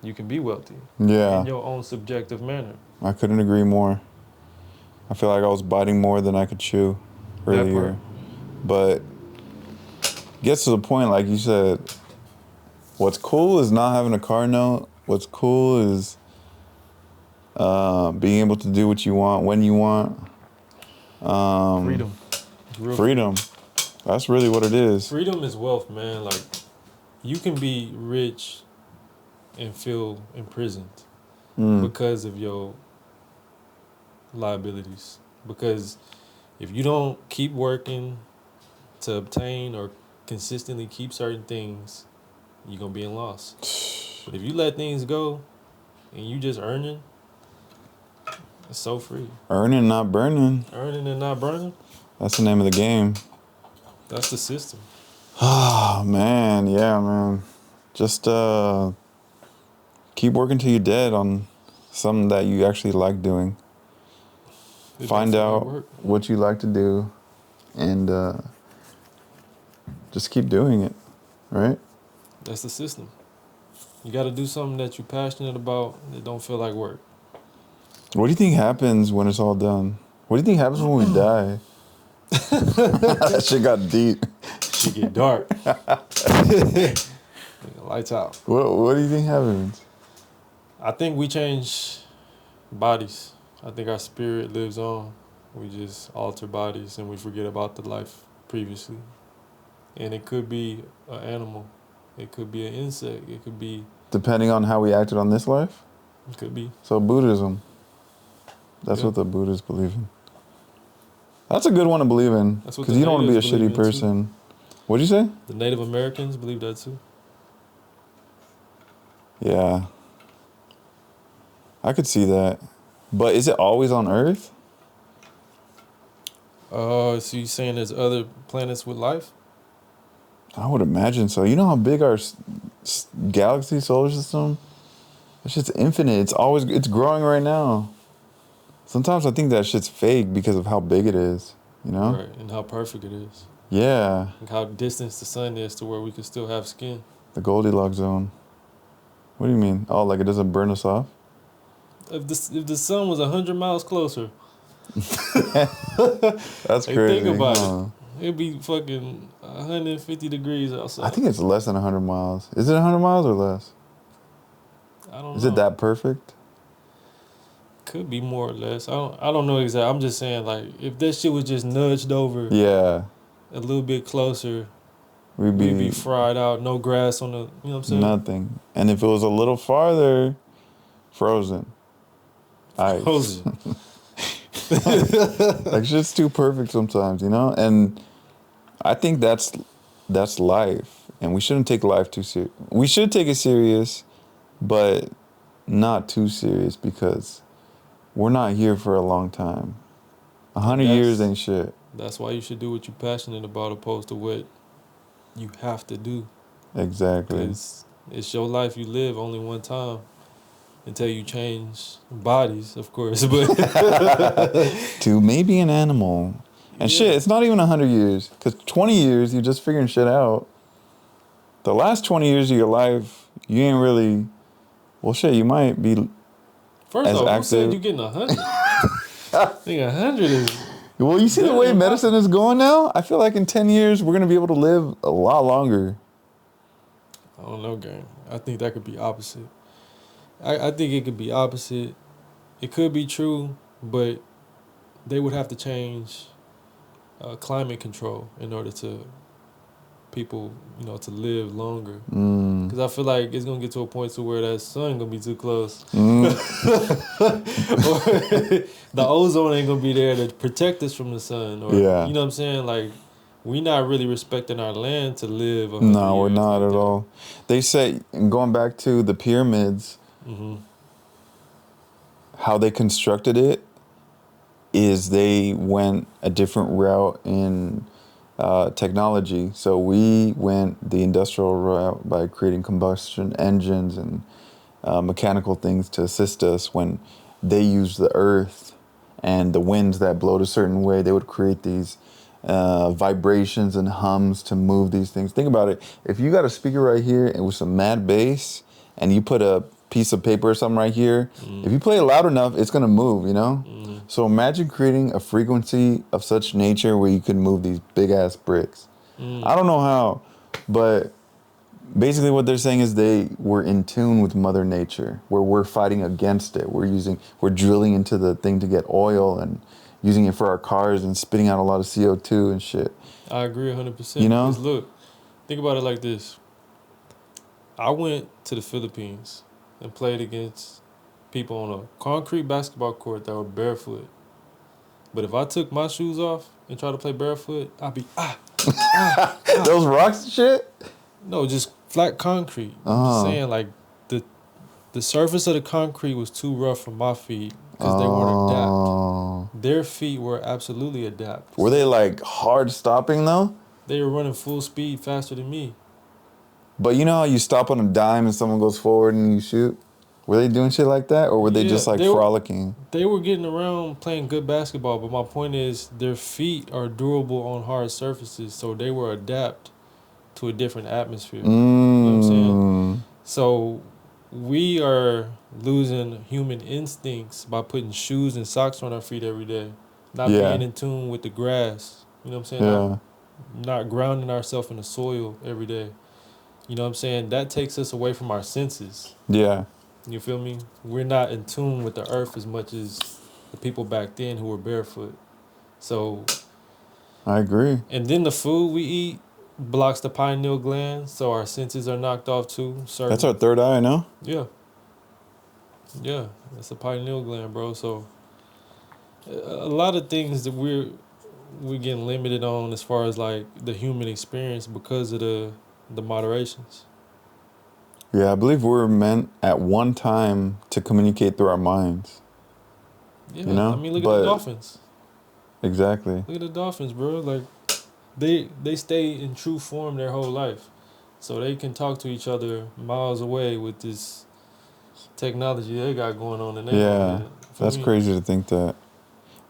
Speaker 2: you can be wealthy
Speaker 1: Yeah.
Speaker 2: in your own subjective manner.
Speaker 1: I couldn't agree more. I feel like I was biting more than I could chew earlier. But gets to the point, like you said, what's cool is not having a car note. What's cool is being able to do what you want when you want.
Speaker 2: Freedom.
Speaker 1: Freedom. That's really what it is.
Speaker 2: Freedom is wealth, man. Like, you can be rich and feel imprisoned because of your liabilities. Because if you don't keep working to obtain or consistently keep certain things, you're going to be in loss. But if you let things go and you just earning, it's so free.
Speaker 1: Earning, not burning.
Speaker 2: Earning and not burning.
Speaker 1: That's the name of the game.
Speaker 2: That's the system.
Speaker 1: Oh, man. Yeah, man. Just keep working till you're dead on something that you actually like doing. Find out what you like to do and just keep doing it, right?
Speaker 2: That's the system. You got to do something that you're passionate about that don't feel like work.
Speaker 1: What do you think happens when it's all done? What do you think happens when we die? That shit got deep.
Speaker 2: Shit get dark. Lights out.
Speaker 1: What do you think happens?
Speaker 2: I think we change bodies. I think our spirit lives on. We just alter bodies and we forget about the life previously. And it could be an animal. It could be an insect. It could be...
Speaker 1: Depending on how we acted on this life?
Speaker 2: It could be.
Speaker 1: So Buddhism. That's what the Buddhists believe in. That's a good one to believe in. Because you don't want to be a shitty person. What'd you say?
Speaker 2: The Native Americans believe that too.
Speaker 1: Yeah. I could see that. But is it always on Earth?
Speaker 2: So you saying there's other planets with life?
Speaker 1: I would imagine so. You know how big our galaxy, solar system? That shit's infinite. It's growing right now. Sometimes I think that shit's fake because of how big it is, you know?
Speaker 2: Right, and how perfect it is.
Speaker 1: Yeah.
Speaker 2: Like how distant the sun is to where we can still have skin.
Speaker 1: The Goldilocks zone. What do you mean? Oh, like it doesn't burn us off?
Speaker 2: If the sun was 100 miles closer.
Speaker 1: That's crazy.
Speaker 2: Think about it. It'd be fucking 150 degrees outside.
Speaker 1: I think it's less than 100 miles. Is it 100 miles or less?
Speaker 2: I don't know.
Speaker 1: Is it that perfect?
Speaker 2: Could be more or less. I don't know exactly. I'm just saying, like, if that shit was just nudged over a little bit closer, we'd be fried out, no grass on the, you know what I'm saying?
Speaker 1: Nothing. And if it was a little farther, frozen. Ice.
Speaker 2: Frozen.
Speaker 1: Like, shit's too perfect sometimes, you know? And I think that's life. And we shouldn't take life too serious. We should take it serious, but not too serious, because we're not here for a long time. 100
Speaker 2: that's-
Speaker 1: years ain't shit.
Speaker 2: That's why you should do what you're passionate about, opposed to what you have to do.
Speaker 1: Exactly.
Speaker 2: Because it's your life you live only one time until you change bodies, of course. But
Speaker 1: To maybe an animal. And
Speaker 2: yeah.
Speaker 1: shit, it's not even 100 years. Because 20 years, you're just figuring shit out. The last 20 years of your life, you ain't really... Well, shit, you might be...
Speaker 2: First
Speaker 1: as
Speaker 2: off, who
Speaker 1: active.
Speaker 2: said you getting 100? I think 100 is...
Speaker 1: Well, you see the
Speaker 2: Yeah,
Speaker 1: way
Speaker 2: you're
Speaker 1: medicine is going now? I feel like in 10 years, we're going to be able to live a lot longer.
Speaker 2: I don't know, gang. I think that could be opposite. I think it could be opposite. It could be true, but they would have to change climate control in order to people, to live longer.
Speaker 1: Mm.
Speaker 2: Because I feel like it's going to get to a point to where that sun going to be too close.
Speaker 1: Mm.
Speaker 2: Or the ozone ain't going to be there to protect us from the sun. Or,
Speaker 1: Yeah.
Speaker 2: You know what I'm saying? Like, we not really respecting our land to live 100
Speaker 1: No, we're
Speaker 2: years
Speaker 1: not
Speaker 2: like
Speaker 1: at
Speaker 2: that.
Speaker 1: all. They say, and going back to the pyramids,
Speaker 2: Mm-hmm.
Speaker 1: how they constructed it is they went a different route in technology. So we went the industrial route by creating combustion engines and mechanical things to assist us. When they used the earth and the winds that blowed a certain way, they would create these vibrations and hums to move these things. Think about it. If you got a speaker right here and with some mad bass, and you put a piece of paper or something right here, if you play it loud enough, it's gonna move, So imagine creating a frequency of such nature where you could move these big ass bricks. I don't know how, but basically what they're saying is they were in tune with Mother Nature, where we're fighting against it. We're drilling into the thing to get oil and using it for our cars and spitting out a lot of CO2 and shit.
Speaker 2: I agree 100%.
Speaker 1: You know?
Speaker 2: Because look, think about it like this. I went to the Philippines and played against people on a concrete basketball court that were barefoot. But if I took my shoes off and tried to play barefoot, I'd be
Speaker 1: Those rocks and shit?
Speaker 2: No, just flat concrete. I'm
Speaker 1: Uh-huh.
Speaker 2: just saying, like, the surface of the concrete was too rough for my feet because they weren't adapt. Their feet were absolutely adapt.
Speaker 1: Were they like hard stopping though?
Speaker 2: They were running full speed faster than me.
Speaker 1: But you know how you stop on a dime and someone goes forward and you shoot? Were they doing shit like that, or were they
Speaker 2: Yeah,
Speaker 1: just like frolicking?
Speaker 2: They were getting around playing good basketball, but my point is their feet are durable on hard surfaces, so they were adapt to a different atmosphere. You know what I'm saying? So we are losing human instincts by putting shoes and socks on our feet every day, not being in tune with the grass. You know what I'm saying?
Speaker 1: Yeah.
Speaker 2: Not grounding ourselves in the soil every day. You know what I'm saying? That takes us away from our senses.
Speaker 1: Yeah.
Speaker 2: You feel me? We're not in tune with the earth as much as the people back then who were barefoot. So
Speaker 1: I agree.
Speaker 2: And then the food we eat blocks the pineal gland, so our senses are knocked off too.
Speaker 1: That's our third eye, no?
Speaker 2: Yeah. Yeah, that's the pineal gland, bro. So a lot of things that we're getting limited on as far as like the human experience because of the moderations.
Speaker 1: Yeah, I believe we're meant at one time to communicate through our minds.
Speaker 2: Yeah,
Speaker 1: You know?
Speaker 2: I mean, look at the dolphins.
Speaker 1: Exactly.
Speaker 2: Look at the dolphins, bro. Like they stay in true form their whole life, so they can talk to each other miles away with this technology they got going on in their
Speaker 1: Yeah, that's crazy to think that.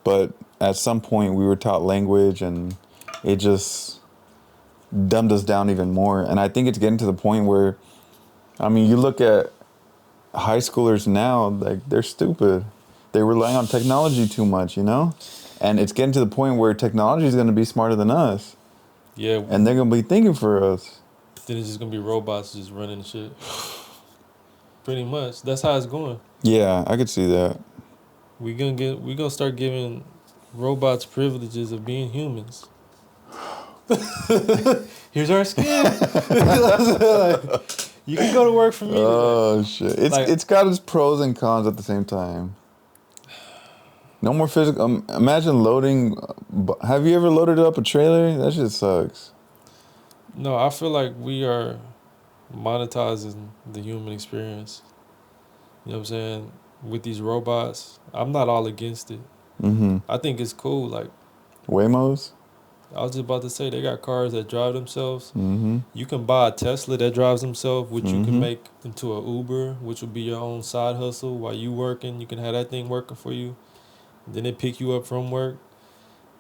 Speaker 1: But at some point, we were taught language, and it just dumbed us down even more. And I think it's getting to the point where, I mean, you look at high schoolers now, like, they're stupid. They rely on technology too much, And it's getting to the point where technology is going to be smarter than us.
Speaker 2: Yeah.
Speaker 1: And they're going to be thinking for us.
Speaker 2: Then it's just going to be robots just running shit. Pretty much. That's how it's going.
Speaker 1: Yeah, I could see that.
Speaker 2: We're gonna start giving robots privileges of being humans. Here's our skin. You can go to work for me.
Speaker 1: Oh shit! It's got its pros and cons at the same time. No more physical. Imagine loading. Have you ever loaded up a trailer? That shit sucks.
Speaker 2: No, I feel like we are monetizing the human experience. You know what I'm saying? with these robots. I'm not all against it.
Speaker 1: Mm-hmm.
Speaker 2: I think it's cool. Like
Speaker 1: Waymos?
Speaker 2: I was just about to say, they got cars that drive themselves.
Speaker 1: Mm-hmm.
Speaker 2: You can buy a Tesla that drives themselves, which you can
Speaker 1: Mm-hmm.
Speaker 2: make into a Uber, which will be your own side hustle while you working. You can have that thing working for you. Then they pick you up from work.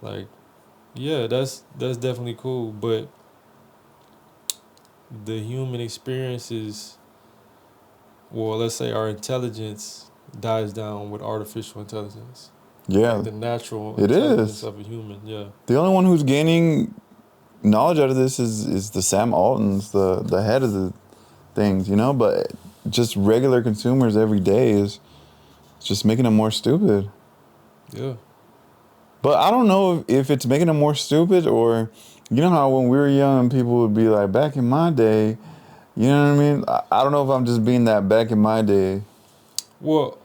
Speaker 2: Like, yeah, that's definitely cool. But the human experience is, well, let's say our intelligence dies down with artificial intelligence.
Speaker 1: Yeah,
Speaker 2: Like the natural
Speaker 1: it
Speaker 2: intelligence
Speaker 1: is.
Speaker 2: of a human, yeah.
Speaker 1: The only one who's gaining knowledge out of this is the Sam Altons, the head of the things, you know. But just regular consumers every day is just making them more stupid.
Speaker 2: Yeah.
Speaker 1: But I don't know if it's making them more stupid, or you know how when we were young, people would be like, back in my day, you know what I mean? I don't know if I'm just being that back in my day.
Speaker 2: Well,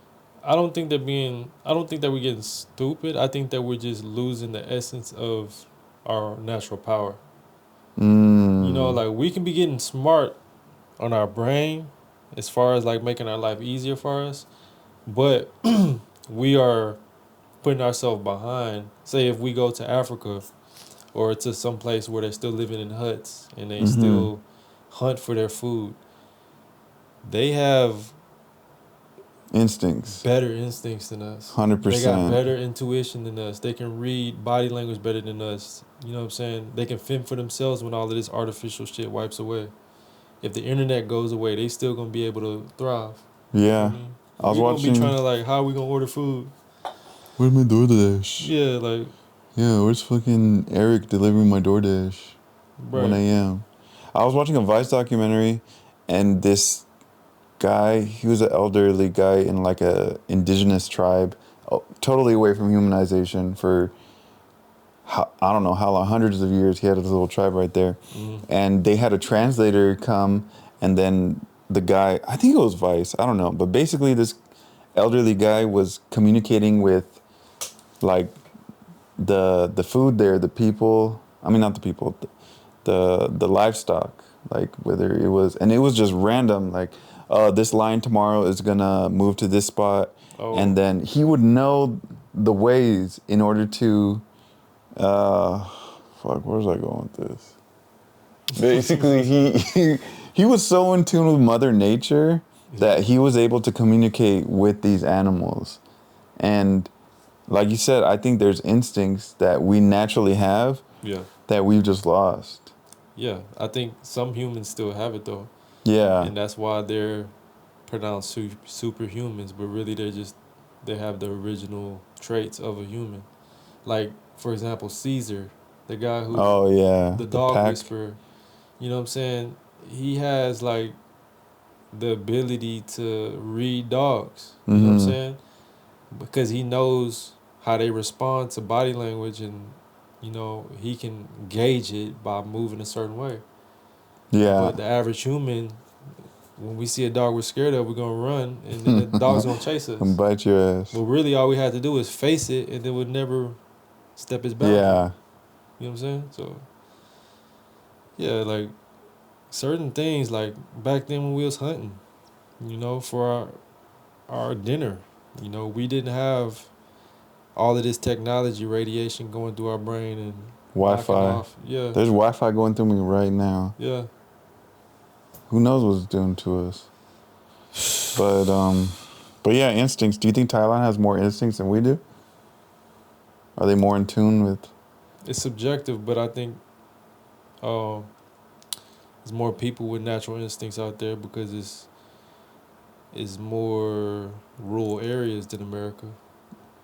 Speaker 2: I don't think that we're getting stupid. I think that we're just losing the essence of our natural power. You know,
Speaker 1: Mm.
Speaker 2: like we can be getting smart on our brain as far as like making our life easier for us, but we are putting ourselves behind. Say if we go to Africa or to some place where they're still living in huts and they
Speaker 1: Mm-hmm.
Speaker 2: still hunt for their food, they have
Speaker 1: Instincts.
Speaker 2: better instincts than us. They got
Speaker 1: 100%.
Speaker 2: better intuition than us. They can read body language better than us. You know what I'm saying? They can fend for themselves when all of this artificial shit wipes away. If the internet goes away, they still gonna be able to thrive. You know
Speaker 1: Yeah.
Speaker 2: what I mean?
Speaker 1: I was
Speaker 2: We gonna be trying
Speaker 1: watching.
Speaker 2: to like, how we gonna order food?
Speaker 1: Where's my DoorDash?
Speaker 2: Yeah, like,
Speaker 1: Yeah, where's fucking Eric delivering my DoorDash? 1
Speaker 2: right.
Speaker 1: a.m. I was watching a Vice documentary, and this guy, he was an elderly guy in like a indigenous tribe, totally away from humanization for I don't know how long, hundreds of years. He had his little tribe right there,
Speaker 2: Mm-hmm.
Speaker 1: and they had a translator come, and then the guy, I think it was Vice, I don't know, but basically this elderly guy was communicating with like the food there, the people. I mean, not the people, the livestock. Like whether it was, and it was just random. Like, this line tomorrow is gonna move to this spot,
Speaker 2: Oh,
Speaker 1: and then he would know the ways in order to. Fuck, where's I going with this? Basically, he was so in tune with Mother Nature that he was able to communicate with these animals, and like you said, I think there's instincts that we naturally have
Speaker 2: yeah,
Speaker 1: that we've just lost.
Speaker 2: yeah. I think some humans still have it though,
Speaker 1: Yeah.
Speaker 2: and that's why they're pronounced superhumans, but really they have the original traits of a human. Like for example, Caesar, the guy who
Speaker 1: Oh yeah.
Speaker 2: the
Speaker 1: The
Speaker 2: dog
Speaker 1: pack.
Speaker 2: whisperer. You know what I'm saying? He has like the ability to read dogs. You know what I'm
Speaker 1: Mm-hmm.
Speaker 2: saying? Because he knows how they respond to body language, and you know he can gauge it by moving a certain way.
Speaker 1: Yeah.
Speaker 2: But the average human, when we see a dog we're scared of, we're gonna run, and then the dog's gonna chase
Speaker 1: And
Speaker 2: us.
Speaker 1: bite your ass.
Speaker 2: But really, all we had to do is face it, and it would never step its boundary.
Speaker 1: Yeah.
Speaker 2: You know what I'm saying? So yeah, like certain things, like back then when we was hunting, you know, for our dinner, you know, we didn't have all of this technology radiation going through our brain and knocking
Speaker 1: Wi-Fi.
Speaker 2: off. Yeah,
Speaker 1: There's Wi-Fi going through me right now.
Speaker 2: yeah.
Speaker 1: Who knows what it's doing to us? But yeah, instincts. Do you think Thailand has more instincts than we do? Are they more in tune with?
Speaker 2: It's subjective, but I think uh, there's more people with natural instincts out there because it's more rural areas than America.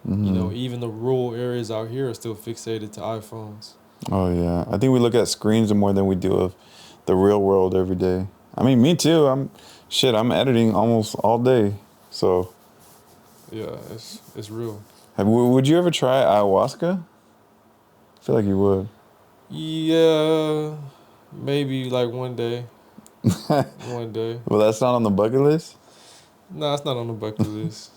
Speaker 1: Mm-hmm.
Speaker 2: You know, even the rural areas out here are still fixated to iPhones.
Speaker 1: Oh yeah. I think we look at screens more than we do of the real world every day. I mean, me too. I'm editing almost all day. So,
Speaker 2: Yeah, it's real.
Speaker 1: would you ever try ayahuasca? I feel like you would.
Speaker 2: Yeah, maybe like one day. One day.
Speaker 1: Well, that's not on the bucket list.
Speaker 2: No, it's not on the bucket list.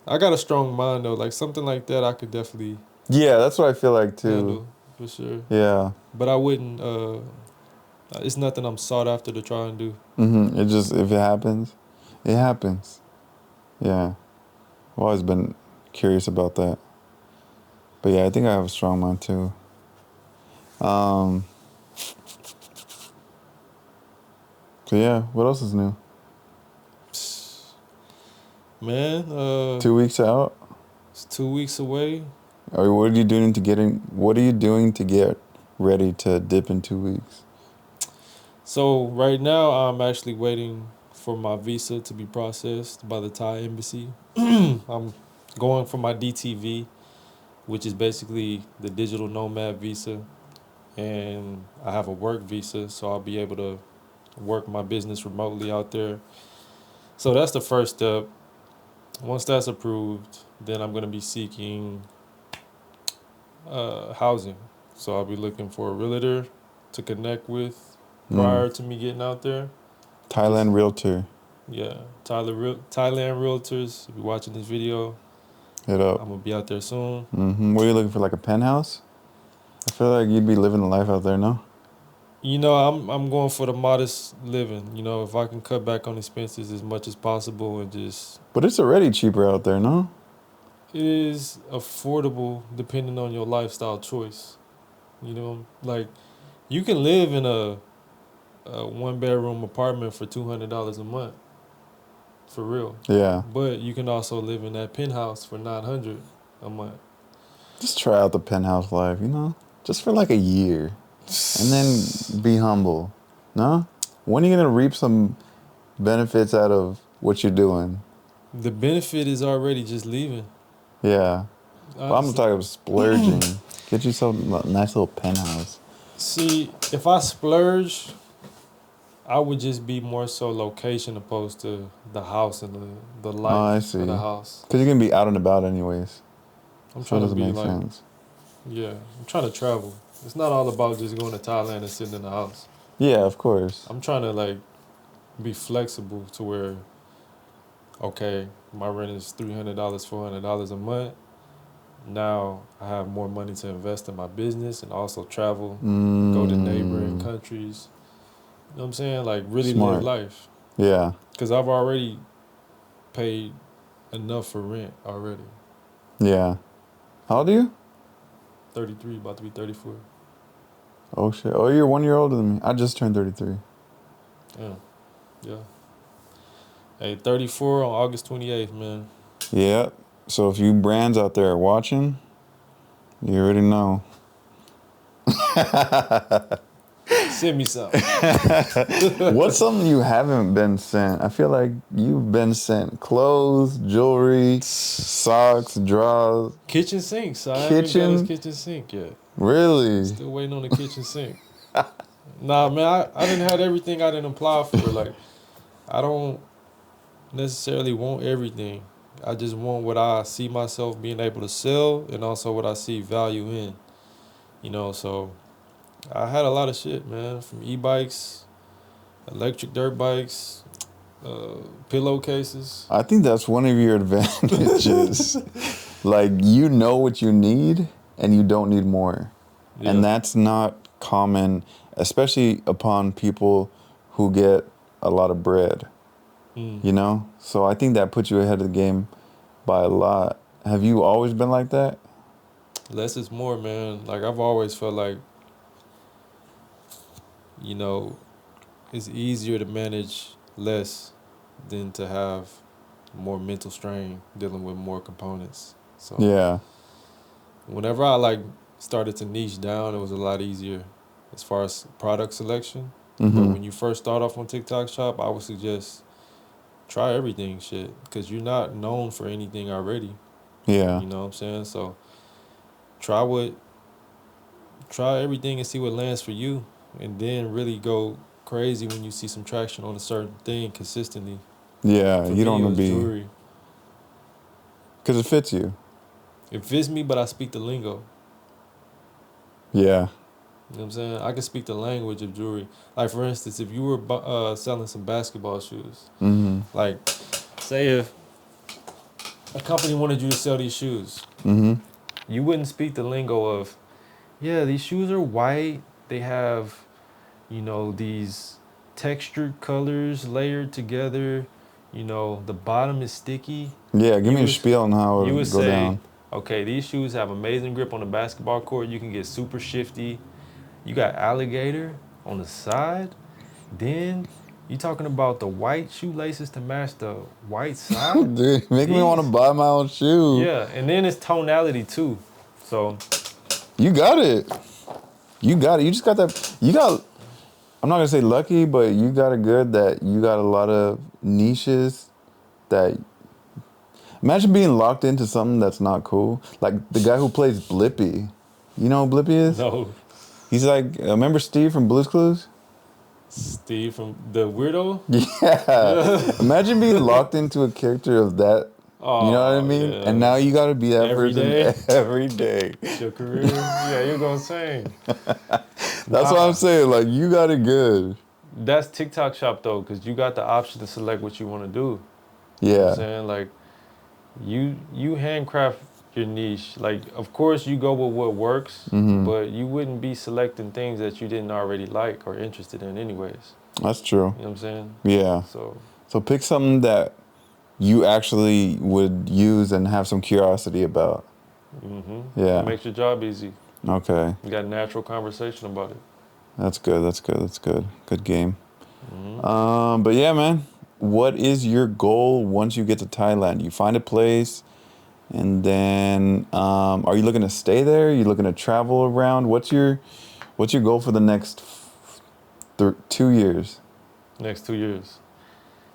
Speaker 2: I got a strong mind though. Like something like that, I could definitely
Speaker 1: Yeah, that's what I feel like too.
Speaker 2: handle for sure.
Speaker 1: Yeah.
Speaker 2: But I wouldn't. It's nothing I'm sought after to try and do.
Speaker 1: Mm-hmm. It just, if it happens, it happens. Yeah. I've always been curious about that. But yeah, I think I have a strong mind too. So yeah, what else is new?
Speaker 2: Man,
Speaker 1: 2 weeks out.
Speaker 2: it's 2 weeks away.
Speaker 1: Or what are you doing to what are you doing to get ready to dip in 2 weeks?
Speaker 2: So right now, I'm actually waiting for my visa to be processed by the Thai embassy. I'm going for my DTV, which is basically the digital nomad visa, and I have a work visa, so I'll be able to work my business remotely out there. So that's the first step. Once that's approved, then I'm going to be seeking housing. So I'll be looking for a realtor to connect with prior to me getting out there.
Speaker 1: Thailand realtor.
Speaker 2: Yeah, Thailand realtors. If you're watching this video,
Speaker 1: Hit up.
Speaker 2: I'm gonna be out there soon.
Speaker 1: What are you looking for, like a penthouse? I feel like you'd be living the life out there, no?
Speaker 2: You know, I'm going for the modest living. You know, if I can cut back on expenses as much as possible and just
Speaker 1: But it's already cheaper out there, no?
Speaker 2: it is affordable depending on your lifestyle choice. You know, like you can live in a 1 bedroom apartment for $200 a month, for real.
Speaker 1: Yeah.
Speaker 2: But you can also live in that penthouse for $900 a month.
Speaker 1: Just try out the penthouse life, you know? Just for like a year. And then be humble. No? When are you going to reap some benefits out of what you're doing?
Speaker 2: The benefit is already just leaving.
Speaker 1: Yeah. But I'm
Speaker 2: Honestly.
Speaker 1: talking about splurging. Get you some nice little penthouse.
Speaker 2: See, if I splurge, I would just be more so location opposed to the house and the
Speaker 1: Oh, I
Speaker 2: life
Speaker 1: see.
Speaker 2: of the house.
Speaker 1: Because you're going to be out and about anyways.
Speaker 2: I'm
Speaker 1: So it
Speaker 2: trying to
Speaker 1: doesn't
Speaker 2: be
Speaker 1: make
Speaker 2: like,
Speaker 1: sense.
Speaker 2: yeah, I'm trying to travel. It's not all about just going to Thailand and sitting in the house.
Speaker 1: Yeah, of course.
Speaker 2: I'm trying to like be flexible to where, okay, my rent is $300, $400 a month. Now I have more money to invest in my business and also travel, go to neighboring countries. You know what I'm saying? Like really
Speaker 1: Smart.
Speaker 2: live life.
Speaker 1: Yeah.
Speaker 2: Because I've already paid enough for rent already.
Speaker 1: Yeah. How old are you?
Speaker 2: 33, about to be 34.
Speaker 1: Oh, shit. Oh, you're 1 year older than me. I just turned 33.
Speaker 2: Yeah. Hey, 34 on August 28th, man.
Speaker 1: Yeah. So if you brands out there are watching, you already know.
Speaker 2: Send me something.
Speaker 1: What's something you haven't been sent? I feel like you've been sent clothes, jewelry, socks, drawers.
Speaker 2: Kitchen sinks. I haven't got
Speaker 1: Kitchen?
Speaker 2: his kitchen sink yet.
Speaker 1: Really?
Speaker 2: Still waiting on the kitchen sink. Nah, man, I didn't have everything I didn't apply for. Like, I don't necessarily want everything. I just want what I see myself being able to sell and also what I see value in. You know, so I had a lot of shit, man, from e-bikes, electric dirt bikes, pillowcases.
Speaker 1: I think that's one of your advantages. Like, you know what you need and you don't need more.
Speaker 2: Yeah.
Speaker 1: And that's not common, especially upon people who get a lot of bread, you know? So I think that puts you ahead of the game by a lot. Have you always been like that?
Speaker 2: Less is more, man. Like, I've always felt like, you know, it's easier to manage less than to have more mental strain dealing with more components. So
Speaker 1: Yeah.
Speaker 2: whenever I like started to niche down, it was a lot easier as far as product selection. But when you first start off on TikTok Shop, I would suggest try everything, shit, because you're not known for anything already.
Speaker 1: Yeah.
Speaker 2: You know what I'm saying? So try everything and see what lands for you, and then really go crazy when you see some traction on a certain thing consistently.
Speaker 1: Yeah.
Speaker 2: For
Speaker 1: You
Speaker 2: me,
Speaker 1: don't
Speaker 2: it
Speaker 1: want
Speaker 2: was
Speaker 1: to be.
Speaker 2: jewelry.
Speaker 1: Because it fits you.
Speaker 2: It fits me, but I speak the lingo.
Speaker 1: Yeah.
Speaker 2: You know what I'm saying? I can speak the language of jewelry. Like, for instance, if you were selling some basketball shoes, like, say if a company wanted you to sell these shoes, you wouldn't speak the lingo of, yeah, these shoes are white. They have, you know, these textured colors layered together. you know, the bottom is sticky.
Speaker 1: Yeah, give me a
Speaker 2: would-
Speaker 1: spiel on how
Speaker 2: You
Speaker 1: it
Speaker 2: would
Speaker 1: would go
Speaker 2: say,
Speaker 1: down.
Speaker 2: okay, these shoes have amazing grip on the basketball court. You can get super shifty. You got alligator on the side. Then you talking about the white shoelaces to match the white side?
Speaker 1: Dude, make me want to
Speaker 2: These-
Speaker 1: buy my own shoe.
Speaker 2: Yeah, and then it's tonality too. So
Speaker 1: You got it. You got it. You just got that. You got, I'm not going to say lucky, but you got it good that you got a lot of niches that, imagine being locked into something that's not cool. Like the guy who plays Blippi. You know who Blippi is?
Speaker 2: no,
Speaker 1: He's like, remember Steve from Blue's Clues?
Speaker 2: Steve from the weirdo.
Speaker 1: Yeah. Imagine being locked into a character of that.
Speaker 2: Oh,
Speaker 1: You know what I mean?
Speaker 2: yeah.
Speaker 1: And now you got to be that
Speaker 2: Every
Speaker 1: person
Speaker 2: day?
Speaker 1: every day.
Speaker 2: Your career. Yeah, you're gonna sing.
Speaker 1: That's what I'm saying. Like, you got it good.
Speaker 2: That's TikTok shop though, because you got the option to select what you want to do. You know what I'm
Speaker 1: Yeah.
Speaker 2: saying? Like you handcraft your niche. Like of course you go with what works,
Speaker 1: Mhm.
Speaker 2: but you wouldn't be selecting things that you didn't already like or interested in anyways.
Speaker 1: That's true.
Speaker 2: You know what I'm saying?
Speaker 1: Yeah. So pick something that you actually would use and have some curiosity about. Yeah.
Speaker 2: It makes your job easy.
Speaker 1: Okay.
Speaker 2: You got a natural conversation about it.
Speaker 1: That's good. That's good. That's good. Good game. But yeah, man, what is your goal once you get to Thailand? You find a place, and then are you looking to stay there? Are you looking to travel around? What's your goal for the next 2 years?
Speaker 2: Next 2 years.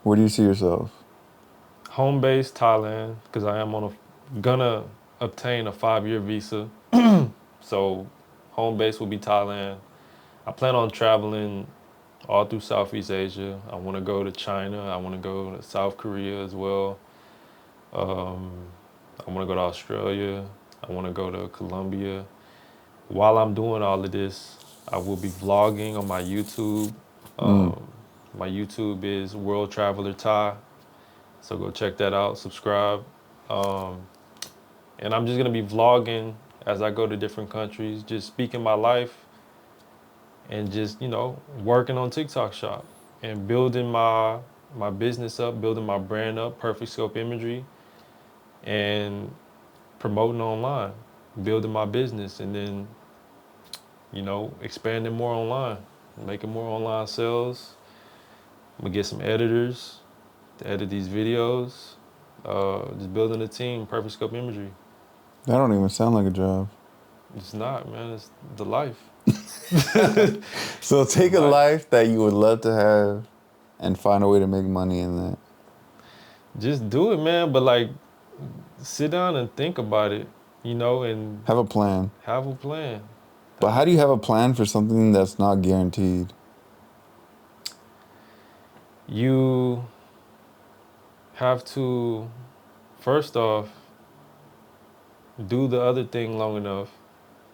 Speaker 1: Where do you see yourself?
Speaker 2: Home base Thailand, because I am gonna obtain a 5-year visa. So home base will be Thailand. I plan on traveling all through Southeast Asia. I want to go to China. I want to go to South Korea as well. I want to go to Australia. I want to go to Colombia. While I'm doing all of this, I will be vlogging on my YouTube. My YouTube is World Traveler Thai. So go check that out, subscribe. And I'm just gonna be vlogging as I go to different countries, just speaking my life and just, you know, working on TikTok shop and building my business up, building my brand up, Perfect Scope Imagery, and promoting online, building my business, and then, you know, expanding more online, making more online sales. I'm gonna get some editors to edit these videos. Just building a team, Perfect Scope Imagery.
Speaker 1: That don't even sound like a job.
Speaker 2: It's not, man. It's the life.
Speaker 1: So take a life that you would love to have and find a way to make money in that.
Speaker 2: Just do it, man. But like, sit down and think about it, you know, and
Speaker 1: Have a plan.
Speaker 2: have a plan.
Speaker 1: But how do you have a plan for something that's not guaranteed?
Speaker 2: You have to, first off, do the other thing long enough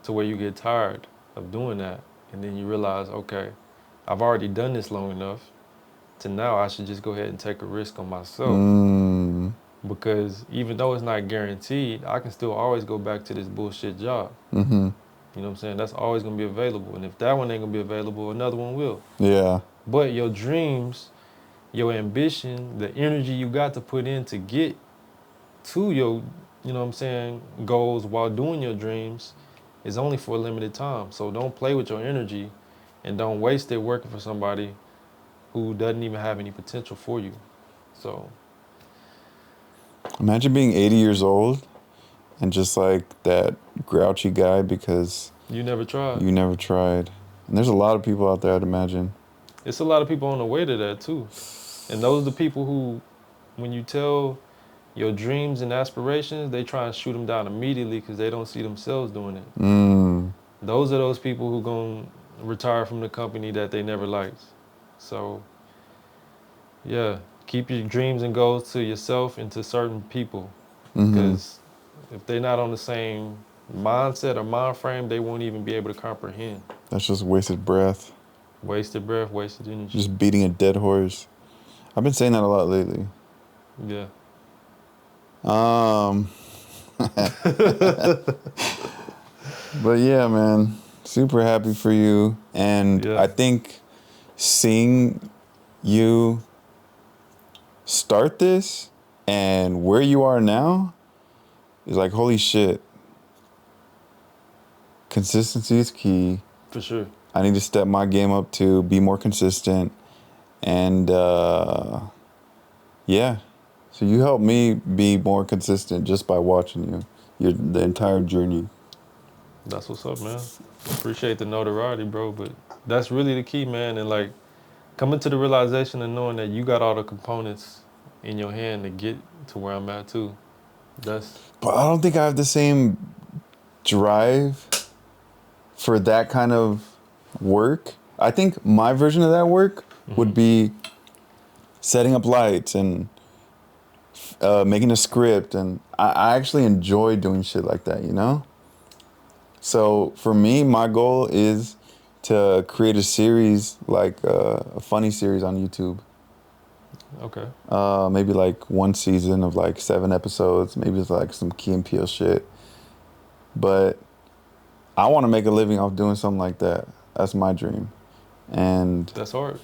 Speaker 2: to where you get tired of doing that. And then you realize, okay, I've already done this long enough to now I should just go ahead and take a risk on myself. Because even though it's not guaranteed, I can still always go back to this bullshit job. You know what I'm saying? That's always gonna be available. And if that one ain't gonna be available, another one will.
Speaker 1: Yeah.
Speaker 2: But your dreams, your ambition, the energy you got to put in to get to your, you know what I'm saying, goals while doing your dreams is only for a limited time. So don't play with your energy and don't waste it working for somebody who doesn't even have any potential for you. So
Speaker 1: Imagine being 80 years old and just like that grouchy guy because
Speaker 2: you never tried.
Speaker 1: you never tried. And there's a lot of people out there, I'd imagine.
Speaker 2: It's a lot of people on the way to that too. And those are the people who, when you tell your dreams and aspirations, they try and shoot them down immediately because they don't see themselves doing it. Those are those people who gonna retire from the company that they never liked. So yeah, keep your dreams and goals to yourself and to certain people. Because if they're not on the same mindset or mind frame, they won't even be able to comprehend.
Speaker 1: That's just wasted breath.
Speaker 2: Wasted breath, wasted energy.
Speaker 1: Just beating a dead horse. I've been saying that a lot lately.
Speaker 2: Yeah.
Speaker 1: But yeah, man, super happy for you. And
Speaker 2: Yeah.
Speaker 1: I think seeing you start this and where you are now is like, holy shit. Consistency is key.
Speaker 2: For sure.
Speaker 1: I need to step my game up to be more consistent. And yeah. So you helped me be more consistent just by watching the entire journey.
Speaker 2: That's what's up, man. Appreciate the notoriety, bro. But that's really the key, man. And like coming to the realization and knowing that you got all the components in your hand to get to where I'm at too.
Speaker 1: But I don't think I have the same drive for that kind of work. I think my version of that work would be setting up lights and making a script. And I actually enjoy doing shit like that, you know? So for me, my goal is to create a series, like a funny series on YouTube.
Speaker 2: Okay.
Speaker 1: Maybe like one season of like 7 episodes. Maybe it's like some Key and Peele shit. But I want to make a living off doing something like that. That's my dream. And
Speaker 2: that's hard.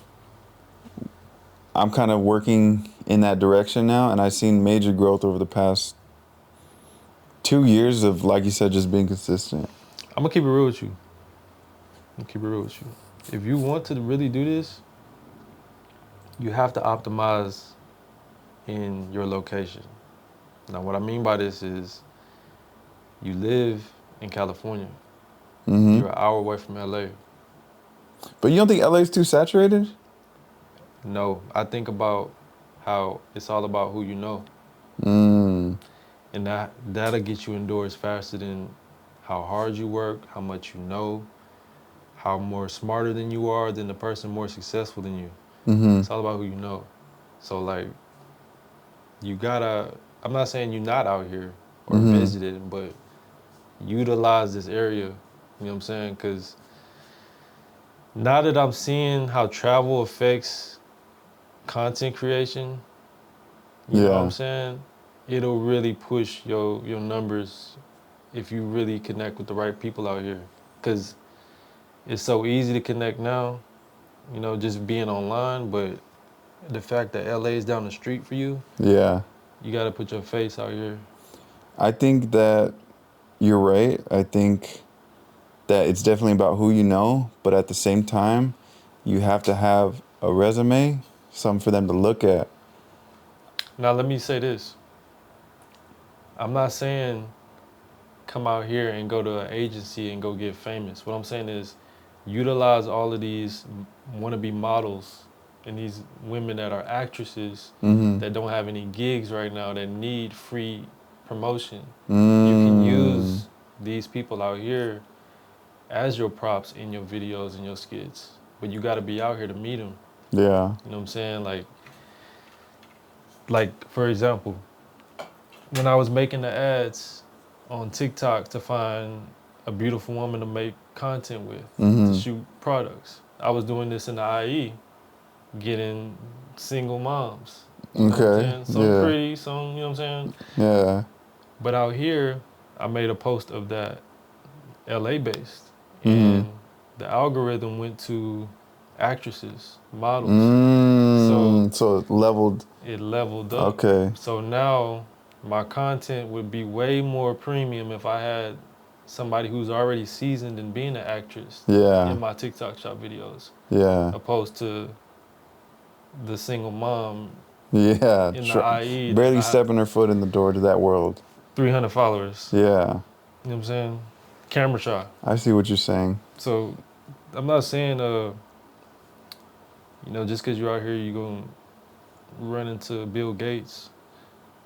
Speaker 1: I'm kind of working in that direction now, and I've seen major growth over the past 2 years of, like you said, just being consistent.
Speaker 2: I'm gonna keep it real with you. If you want to really do this, you have to optimize in your location. Now, what I mean by this is you live in California.
Speaker 1: Mm-hmm.
Speaker 2: You're an hour away from LA.
Speaker 1: But you don't think LA is too saturated?
Speaker 2: No, I think about how it's all about who you know. And that'll get you indoors faster than how hard you work, how much you know, how more smarter than you are than the person more successful than you. It's all about who you know. So like, you gotta, I'm not saying you're not out here or visited, but utilize this area, you know what I'm saying? Because now that I'm seeing how travel affects content creation, you know what I'm saying? It'll really push your numbers if you really connect with the right people out here. Because it's so easy to connect now, you know, just being online, but the fact that LA is down the street for you, you got to put your face out here.
Speaker 1: I think that you're right. I think that it's definitely about who you know, but at the same time, you have to have a resume, something for them to look at.
Speaker 2: Now, let me say this. I'm not saying come out here and go to an agency and go get famous. What I'm saying is utilize all of these wannabe models and these women that are actresses that don't have any gigs right now that need free promotion. You can use these people out here as your props in your videos and your skits, but you got to be out here to meet them.
Speaker 1: Yeah.
Speaker 2: You know what I'm saying? Like for example, when I was making the ads on TikTok to find a beautiful woman to make content with, to shoot products, I was doing this in the IE, getting single moms. You know what I'm saying? Some pretty, some, you know what I'm saying?
Speaker 1: Yeah.
Speaker 2: But out here, I made a post of that LA based. And the algorithm went to actresses, models.
Speaker 1: So it leveled.
Speaker 2: It leveled up.
Speaker 1: Okay.
Speaker 2: So now my content would be way more premium if I had somebody who's already seasoned in being an actress in my TikTok shop videos.
Speaker 1: Yeah.
Speaker 2: Opposed to the single mom
Speaker 1: in
Speaker 2: the IE.
Speaker 1: Barely stepping her foot in the door to that world.
Speaker 2: 300 followers.
Speaker 1: Yeah.
Speaker 2: You know what I'm saying? Camera shy.
Speaker 1: I see what you're saying.
Speaker 2: So I'm not saying, you know, just because you're out here, you're going to run into Bill Gates,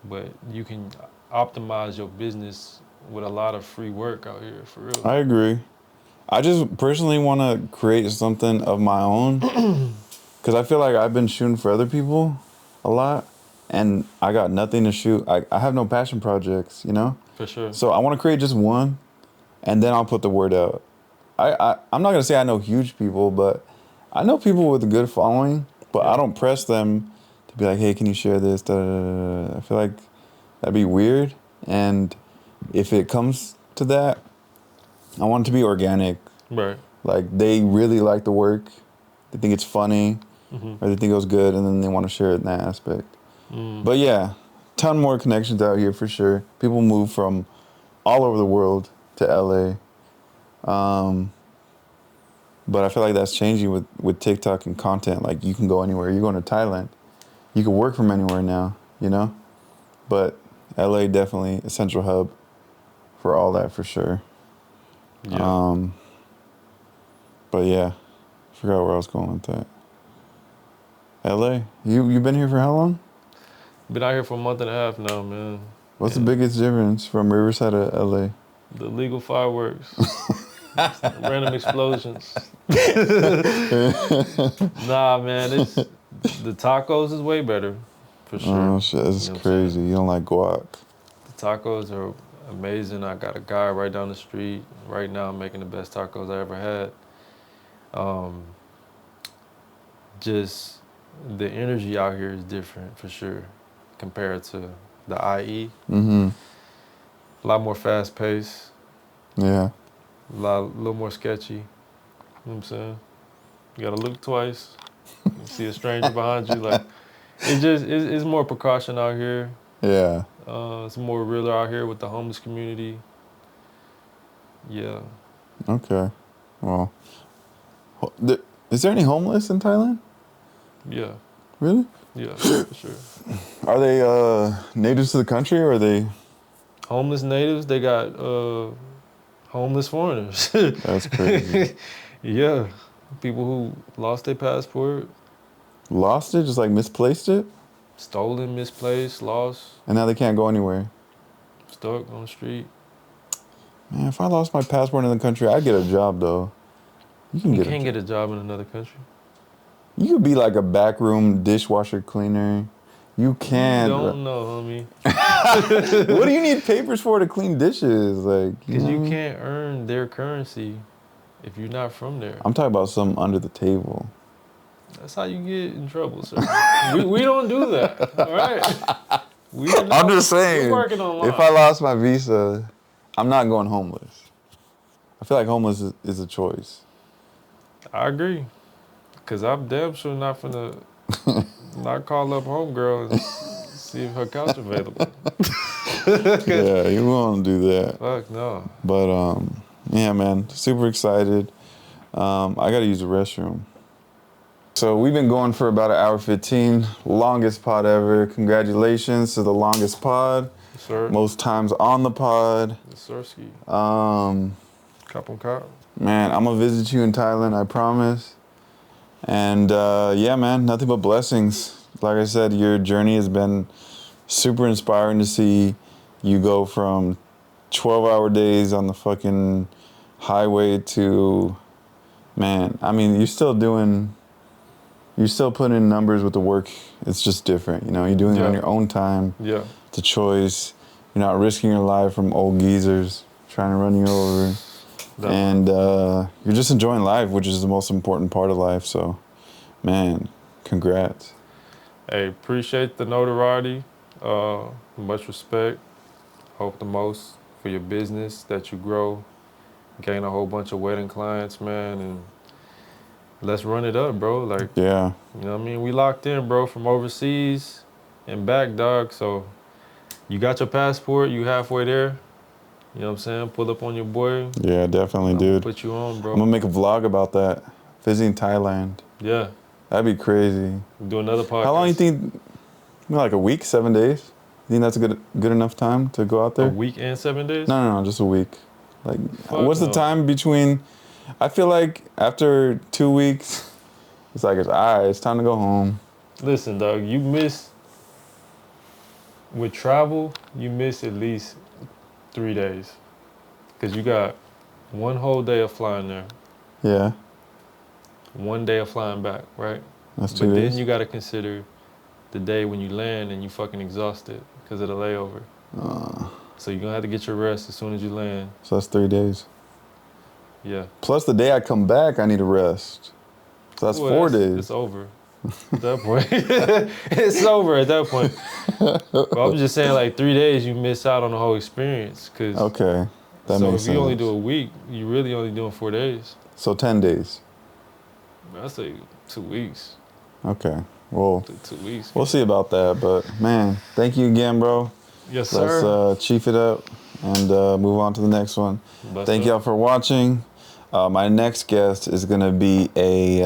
Speaker 2: but you can optimize your business with a lot of free work out here, for real.
Speaker 1: I agree. I just personally want to create something of my own because I feel like I've been shooting for other people a lot and I got nothing to shoot. I have no passion projects, you know?
Speaker 2: For sure.
Speaker 1: So I want to create just one and then I'll put the word out. I'm not going to say I know huge people, but I know people with a good following, but I don't press them to be like, hey, can you share this? Da, da, da, da. I feel like that'd be weird. And if it comes to that, I want it to be organic.
Speaker 2: Right.
Speaker 1: Like they really like the work, they think it's funny, or they think it was good, and then they want to share it in that aspect. But yeah, ton more connections out here for sure. People move from all over the world to LA. But I feel like that's changing with TikTok and content. Like you can go anywhere. You're going to Thailand. You can work from anywhere now, you know? But LA definitely a central hub for all that for sure.
Speaker 2: Yeah.
Speaker 1: But yeah, I forgot where I was going with that. LA? You been here for how long?
Speaker 2: Been out here for a month and a half now, man.
Speaker 1: What's the biggest difference from Riverside to LA?
Speaker 2: The illegal fireworks. Random explosions. Nah, man, the tacos is way better, for sure.
Speaker 1: Oh shit, that's
Speaker 2: You know what I'm
Speaker 1: crazy.
Speaker 2: saying?
Speaker 1: You don't like guac.
Speaker 2: The tacos are amazing. I got a guy right down the street right now making the best tacos I ever had. Just the energy out here is different for sure compared to the IE.
Speaker 1: Mm-hmm.
Speaker 2: A lot more fast paced,
Speaker 1: Yeah.
Speaker 2: a little more sketchy. You know what I'm saying? You gotta look twice. You see a stranger behind you. Like it's more precaution out here.
Speaker 1: Yeah.
Speaker 2: It's more realer out here with the homeless community. Yeah.
Speaker 1: Okay. Well, is there any homeless in Thailand?
Speaker 2: Yeah.
Speaker 1: Really?
Speaker 2: Yeah, for sure.
Speaker 1: Are they natives to the country or are they?
Speaker 2: Homeless natives, they got homeless foreigners.
Speaker 1: That's crazy.
Speaker 2: Yeah. People who lost their passport,
Speaker 1: Lost it? Just like misplaced it?
Speaker 2: stolen, misplaced, lost,
Speaker 1: And now they can't go anywhere.
Speaker 2: stuck on the street.
Speaker 1: Man, if I lost my passport in the country, I'd get a job though. You
Speaker 2: You can't get a job in another country.
Speaker 1: You could be like a backroom dishwasher cleaner. You can.
Speaker 2: Don't know, homie.
Speaker 1: What do you need papers for to clean dishes? Like,
Speaker 2: Because you can't earn their currency if you're not from there.
Speaker 1: I'm talking about something under the table.
Speaker 2: That's how you get in trouble, sir. we don't do that, all right?
Speaker 1: I'm just saying,
Speaker 2: We're working online.
Speaker 1: if I lost my visa, I'm not going homeless. I feel like homeless is a choice.
Speaker 2: I agree. Because I'm damn sure not finna not call up homegirl and see if her couch available.
Speaker 1: Yeah, you won't do that.
Speaker 2: Fuck no.
Speaker 1: But, yeah, man, super excited. I got to use the restroom. So we've been going for about 1 hour 15, longest pod ever. Congratulations to the longest pod.
Speaker 2: Yes, sir.
Speaker 1: Most times on the pod.
Speaker 2: Yes, sir, ski.
Speaker 1: Cop
Speaker 2: on cop.
Speaker 1: Man, I'm gonna visit you in Thailand, I promise. And yeah, man, nothing but blessings. Like I said, your journey has been super inspiring to see. You go from 12-hour days on the fucking highway to, man, I mean, you're still putting in numbers with the work. It's just different, you know. You're doing it on your own time.
Speaker 2: Yeah.
Speaker 1: It's a choice. You're not risking your life from old geezers trying to run you over. And you're just enjoying life, which is the most important part of life. So, man, congrats.
Speaker 2: Hey, appreciate the notoriety. Much respect. Hope the most for your business, that you grow, gain a whole bunch of wedding clients, man, and let's run it up, bro. Like,
Speaker 1: Yeah.
Speaker 2: you know what I mean? We locked in, bro, from overseas and back, dog. So you got your passport, you halfway there. You know what I'm saying? Pull up on your boy.
Speaker 1: Yeah, definitely, dude.
Speaker 2: Put you on, bro.
Speaker 1: I'm gonna make a vlog about that. Visiting Thailand.
Speaker 2: Yeah.
Speaker 1: That'd be crazy.
Speaker 2: We'll do another podcast.
Speaker 1: How long you think? Like a week, 7 days? You think that's a good enough time to go out there?
Speaker 2: A week and 7 days?
Speaker 1: No, just a week. Like, what's
Speaker 2: no.
Speaker 1: the time between? I feel like after 2 weeks, it's like it's time to go home.
Speaker 2: Listen, dog, you miss with travel. You miss at least 3 days, because you got 1 whole day of flying there.
Speaker 1: Yeah.
Speaker 2: 1 day of flying back, right?
Speaker 1: That's 2 days.
Speaker 2: But then you got to consider the day when you land and you fucking exhausted because of the layover. So you're going to have to get your rest as soon as you land.
Speaker 1: So that's 3 days.
Speaker 2: Yeah.
Speaker 1: Plus the day I come back, I need a rest. So that's 4 days.
Speaker 2: It's over at that point. It's over at that point. But I'm just saying, like, 3 days, you miss out on the whole experience.
Speaker 1: Okay, that makes sense.
Speaker 2: So if you only do a week, you really only doing 4 days.
Speaker 1: So 10 days.
Speaker 2: I'd say 2 weeks.
Speaker 1: Okay. Well,
Speaker 2: 2 weeks.
Speaker 1: we'll see about that. But man, thank you again, bro.
Speaker 2: Yes, sir.
Speaker 1: Let's chief it up and move on to the next one.
Speaker 2: Bust
Speaker 1: Thank
Speaker 2: up.
Speaker 1: y'all for watching. My next guest is gonna be a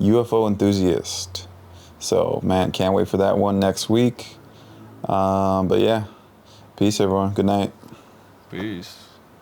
Speaker 1: UFO enthusiast. So man, can't wait for that one next week. But yeah, peace everyone. Good night.
Speaker 2: Peace.